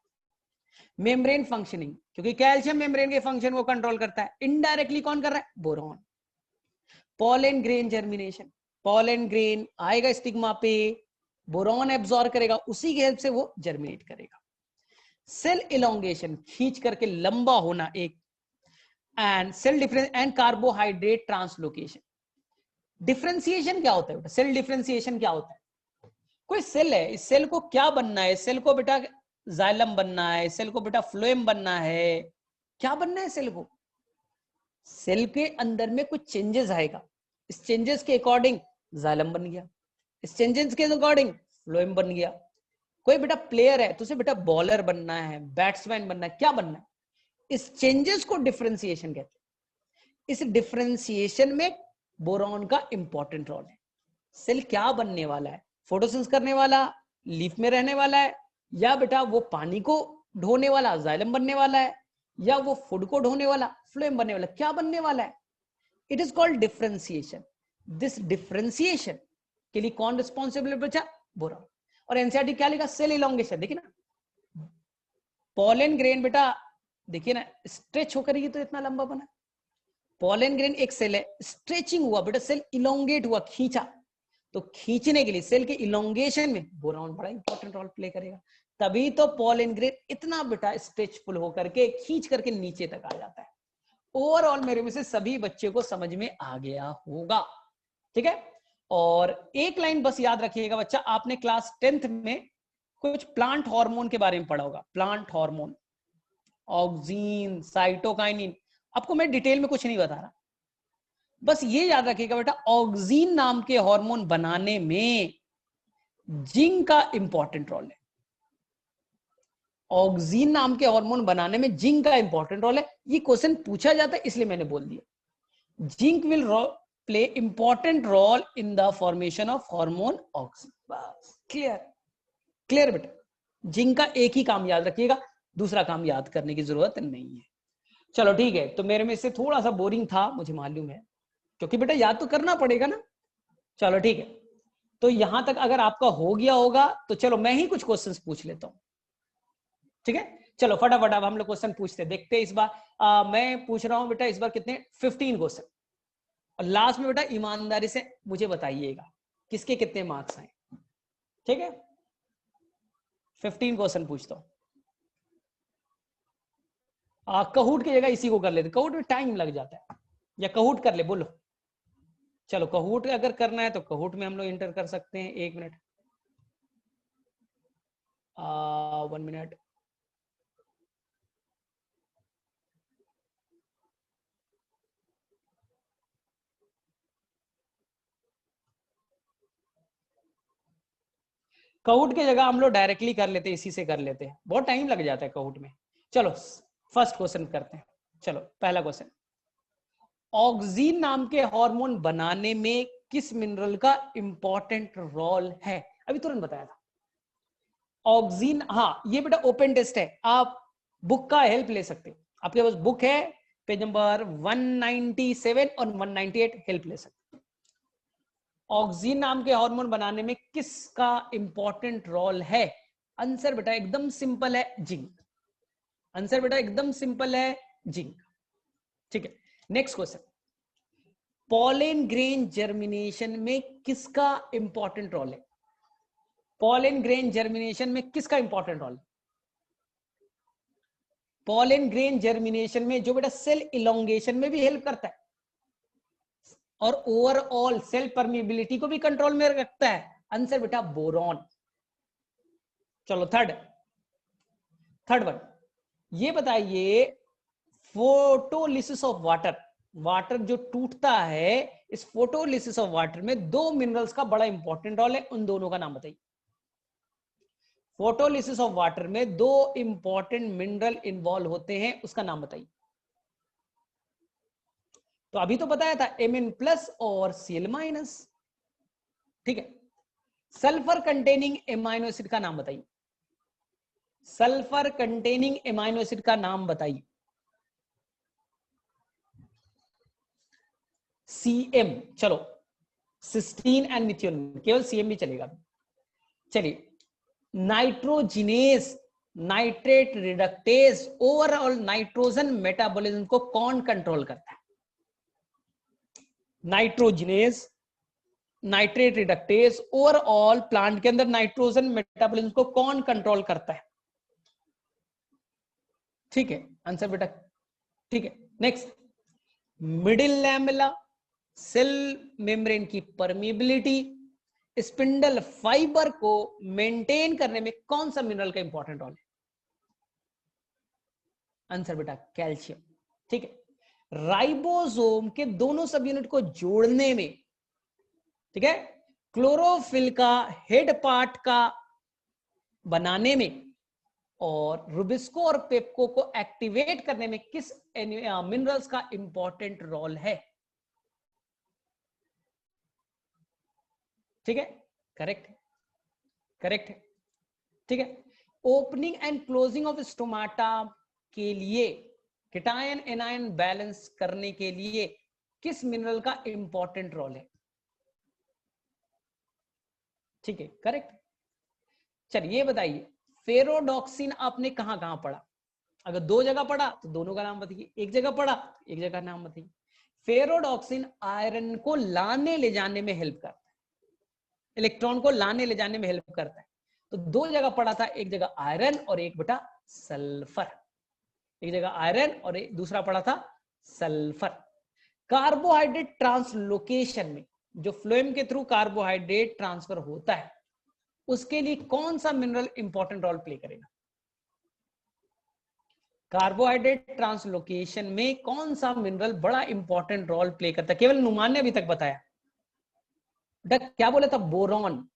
मेम्ब्रेन फंक्शनिंग, क्योंकि कैल्शियम मेम्ब्रेन के फंक्शन को कंट्रोल करता है, इनडायरेक्टली कौन कर रहा है, boron. Pollen grain germination, pollen grain आएगा स्टिग्मा पे, बोरॉन एब्जॉर्ब करेगा, उसी की हेल्प से वो जर्मिनेट करेगा। सेल इलोंगेशन, खींच करके लंबा होना एक, and cell difference and carbohydrate translocation. Differentiation क्या होता है बेटा, सेल डिफरेंशिएशन क्या होता है, कोई सेल है, इस सेल को क्या बनना है, सेल को बेटा जाइलम बनना है, सेल को बेटा फ्लोएम बनना है, क्या बनना है सेल को? सेल के अंदर में कुछ चेंजेस आएगा, इस चेंजेस के अकॉर्डिंग जाइलम बन गया, इस चेंजेस के अकॉर्डिंग फ्लोएम बन गया। कोई बेटा प्लेयर है तो उसे बेटा बॉलर बनना है, बैट्समैन बनना है, क्या बनना है? इस चेंजेस को डिफरेंशिएशन कहते हैं। इस डिफरेंशिएशन में बोरॉन का इंपॉर्टेंट रोल है। सेल क्या बनने वाला है? फोटोसिंथेसिस करने वाला, लीफ में रहने वाला है, या बेटा वो पानी को ढोने वाला जाइलम बनने वाला है, या वो फूड को ढोने वाला फ्लोएम बनने वाला, क्या बनने वाला है? It is called differentiation. This differentiation के लिए कौन रिस्पॉन्सिबल है बच्चा? बोरॉन। और एनसीईआरटी क्या लिखा? Cell elongation. देखिए ना, पॉलन ग्रेन बेटा देखिए ना, स्ट्रेच होकर ही तो इतना लंबा बना। पॉलन ग्रेन एक सेल है, स्ट्रेचिंग हुआ बेटा, सेल इलोंगेट हुआ, खींचा, तो खींचने के लिए सेल के इलोंगेशन में बोरॉन बड़ा इंपॉर्टेंट रोल प्ले करेगा। तभी तो पॉलन ग्रेन इतना बेटा स्ट्रेचफुल होकर के खींच करके नीचे तक आ जाता है। ओवरऑल मेरे में से सभी बच्चे को समझ में आ गया होगा, ठीक है। और एक लाइन बस याद रखिएगा बच्चा, आपने क्लास 10th में कुछ प्लांट हार्मोन के बारे में पढ़ा होगा। प्लांट हार्मोन, ऑक्सीन, साइटोकाइनिन, आपको मैं डिटेल में कुछ नहीं बता रहा, बस ये याद रखिएगा बेटा, ऑक्सीन नाम के हार्मोन बनाने में जिंक का इंपॉर्टेंट रोल है। ऑक्सीन नाम के हार्मोन बनाने में जिंक का इंपॉर्टेंट रोल है। ये क्वेश्चन पूछा जाता है इसलिए मैंने बोल दिया। Zinc will play important role in the formation of hormone auxin. बस क्लियर, क्लियर बेटा। जिंक का एक ही काम याद रखिएगा, दूसरा काम याद करने की जरूरत नहीं है। चलो ठीक है, तो मेरे में से थोड़ा सा बोरिंग था, मुझे मालूम है, क्योंकि बेटा याद तो करना पड़ेगा ना। चलो ठीक है, तो यहां तक अगर आपका हो गया होगा तो चलो मैं ही कुछ क्वेश्चंस पूछ लेता हूं, ठीक है। चलो फटाफट अब हम लोग क्वेश्चन पूछते हैं, देखते हैं इस बार मैं पूछ रहा हूं बेटा इस बार कितने, 15 क्वेश्चन। और लास्ट में बेटा ईमानदारी से मुझे बताइएगा किसके कितने मार्क्स आए, ठीक है। 15 क्वेश्चन पूछता हूं। कहूट की जगह इसी को कर लेते, कहूट में टाइम लग जाता है, या कहूट कर ले, बोलो। चलो कहूट अगर करना है तो कहूट में हम लोग एंटर कर सकते हैं। 1 मिनट, 1 मिनट। कहूट की जगह हम लोग डायरेक्टली कर लेते, इसी से कर लेते हैं, बहुत टाइम लग जाता है कहूट में। चलो फर्स्ट क्वेश्चन करते हैं। चलो पहला क्वेश्चन, ऑक्सीन नाम के हार्मोन बनाने में किस मिनरल का इंपॉर्टेंट रोल है? अभी तुरंत बताया था ऑक्सीन। हाँ ये बेटा ओपन टेस्ट है, आप बुक का हेल्प ले सकते, आपके पास बुक है, पेज नंबर 197 और 198, हेल्प ले सकते। ऑक्सीन नाम के हार्मोन बनाने में किसका इंपॉर्टेंट रोल है? आंसर बेटा एकदम सिंपल है, जिंक। आंसर बेटा एकदम सिंपल है, जिंक, ठीक है। Next question, pollen grain germination में किसका इंपॉर्टेंट रोल है? पॉलन ग्रेन जर्मिनेशन में किसका important role? Pollen grain germination में जो बेटा सेल इलोंगेशन में भी हेल्प करता है और ओवरऑल सेल परमिबिलिटी को भी कंट्रोल में रखता है। आंसर बेटा बोरॉन। चलो थर्ड वन, ये बताइए फोटोलिसिस ऑफ वाटर, वाटर जो टूटता है, इस फोटोलिसिस ऑफ वाटर में दो मिनरल्स का बड़ा इंपॉर्टेंट रोल है, उन दोनों का नाम बताइए। फोटोलिसिस ऑफ वाटर में दो इंपॉर्टेंट मिनरल इन्वॉल्व होते हैं, उसका नाम बताइए। तो अभी तो बताया था Mn+ और Cl-, ठीक है। सल्फर कंटेनिंग एमाइनो एसिड का नाम बताइए। सल्फर कंटेनिंग एमाइनो एसिड का नाम बताइए। Cm, चलो सिस्टीन एंड मिथियोन, केवल Cm भी चलेगा। चलिए nitrogenous, nitrate reductase, overall nitrogen metabolism को कौन कंट्रोल करता है? Nitrogenous, nitrate reductase, overall plant के अंदर नाइट्रोजन मेटाबॉलिज्म को कौन कंट्रोल करता है? ठीक है आंसर बेटा, ठीक है। Next, middle lamella, cell membrane की परमिबिलिटी, स्पिंडल फाइबर को मेंटेन करने में कौन सा मिनरल का इंपॉर्टेंट रोल है? आंसर बेटा कैल्शियम। ठीक है, राइबोसोम के दोनों सब यूनिट को जोड़ने में, ठीक है, क्लोरोफिल का हेड पार्ट का बनाने में और रुबिस्को और पेप्को को एक्टिवेट करने में किस मिनरल्स का इंपॉर्टेंट रोल है? ठीक है, करेक्ट, करेक्ट है। ठीक है, opening and closing of stomata के लिए केटायन एनायन बैलेंस करने के लिए किस मिनरल का इंपॉर्टेंट रोल है? ठीक है, करेक्ट। चलिए ये बताइए, फेरोडॉक्सिन आपने कहां कहां पढ़ा? अगर दो जगह पढ़ा तो दोनों का नाम बताइए, एक जगह पढ़ा एक जगह नाम बताइए। फेरोडॉक्सिन आयरन को लाने ले जाने में हेल्प करता है, इलेक्ट्रॉन को लाने ले जाने में हेल्प करता है। तो दो जगह पढ़ा था, एक जगह आयरन और एक बेटा सल्फर। एक जगह आयरन और एक दूसरा पढ़ा था सल्फर। कार्बोहाइड्रेट ट्रांसलोकेशन में जो फ्लोएम के थ्रू कार्बोहाइड्रेट ट्रांसफर होता है, उसके लिए कौन सा मिनरल इंपॉर्टेंट रोल प्ले करेगा? कार्बोहाइड्रेट ट्रांसलोकेशन में कौन सा मिनरल बड़ा इंपॉर्टेंट रोल प्ले करता है? केवल नुमान ने अभी तक बताया बेटा, क्या बोला था? बोरॉन।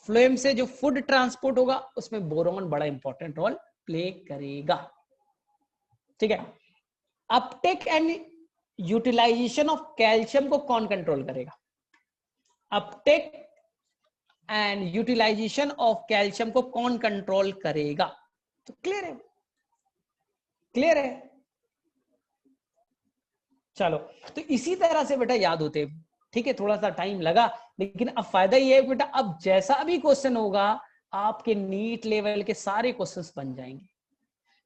फ्लोएम से जो फूड ट्रांसपोर्ट होगा उसमें बोरॉन बड़ा इंपॉर्टेंट रोल प्ले करेगा। ठीक है, uptake and utilisation of calcium को कौन कंट्रोल करेगा? Uptake and utilisation of calcium को कौन कंट्रोल करेगा? तो क्लियर है, क्लियर है। चलो, तो इसी तरह से बेटा याद होते, ठीक है, थोड़ा सा टाइम लगा, लेकिन अब फायदा ये है बेटा, अब जैसा भी क्वेश्चन होगा आपके नीट लेवल के सारे क्वेश्चंस बन जाएंगे।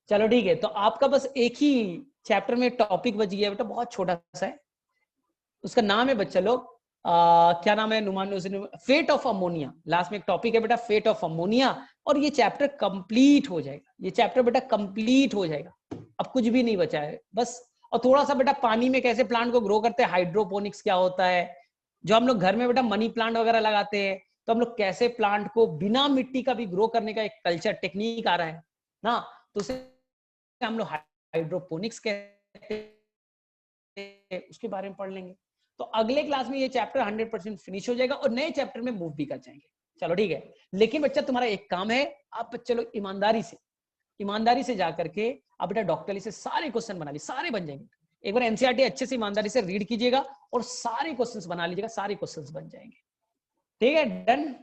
चलो ठीक है, तो आपका बस एक ही चैप्टर में टॉपिक बच गया बेटा, बहुत छोटा सा है, उसका नाम है बच्चा लोग क्या नाम है? नुमान, फेट ऑफ अमोनिया। लास्ट में एक टॉपिक है बेटा, फेट ऑफ अमोनिया, और ये चैप्टर कंप्लीट हो जाएगा। ये चैप्टर बेटा कंप्लीट हो जाएगा, अब कुछ भी नहीं बचा है बस। और थोड़ा सा बेटा पानी में कैसे प्लांट को ग्रो करते हैं, हाइड्रोपोनिक्स क्या होता है, जो हम लोग घर में बेटा मनी प्लांट वगैरह लगाते हैं, तो हम लोग कैसे प्लांट को बिना मिट्टी का भी ग्रो करने का एक कल्चर टेक्निक आ रहा है ना, तो उसे हम लोग हाइड्रोपोनिक्स कहते हैं, उसके बारे में पढ़ लेंगे। तो अगले क्लास में ये चैप्टर 100% फिनिश हो जाएगा और नए चैप्टर में मूव भी कर जाएंगे। चलो ठीक है, लेकिन बच्चा तुम्हारा एक काम है, आप चलो ईमानदारी से जाकर के आप बेटा डॉक्टरली से सारे क्वेश्चन बना लीजिए, सारे बन जाएंगे। एक बार एनसीईआरटी अच्छे से ईमानदारी से रीड कीजिएगा और सारे क्वेश्चंस बना लीजिएगा, सारे क्वेश्चंस बन जाएंगे। ठीक है, डन।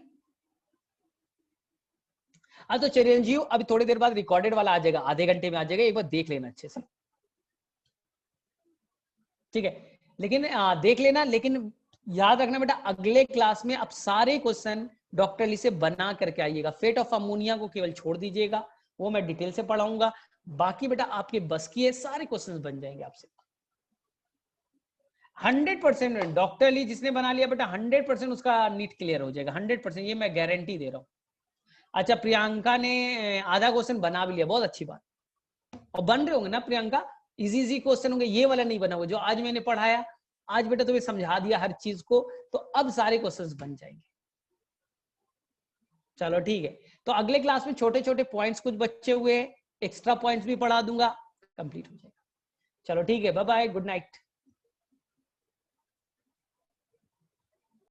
हाँ तो चिरंजीव अभी थोड़ी देर बाद रिकॉर्डेड वाला आ जाएगा, आधे घंटे में आ जाएगा, एक बार देख लेना अच्छे से। ठीक है, लेकिन देख लेना, लेकिन याद रखना बेटा अगले क्लास में आप सारे क्वेश्चन डॉक्टरली से बना करके आइएगा। फेट ऑफ अमोनिया को केवल छोड़ दीजिएगा, वो मैं डिटेल से पढ़ाऊंगा, बाकी बेटा आपके बस की है, सारे क्वेश्चंस बन जाएंगे आपसे 100%। डॉक्टरली जिसने बना लिया बेटा 100% उसका नीट क्लियर हो जाएगा, 100%, ये मैं गारंटी दे रहा हूँ। अच्छा, प्रियंका ने आधा क्वेश्चन बना भी लिया, बहुत अच्छी बात। और बन रहे होंगे ना प्रियंका, इजी क्वेश्चन होंगे, ये वाला नहीं बना हुआ जो आज मैंने पढ़ाया, आज बेटा तुम्हें समझा दिया हर चीज को, तो अब सारे क्वेश्चंस बन जाएंगे। चलो ठीक है, तो अगले क्लास में छोटे छोटे पॉइंट्स कुछ बचे हुए, एक्स्ट्रा पॉइंट्स भी पढ़ा दूंगा, कंप्लीट हो जाएगा। चलो ठीक है, बाय बाय, गुड नाइट।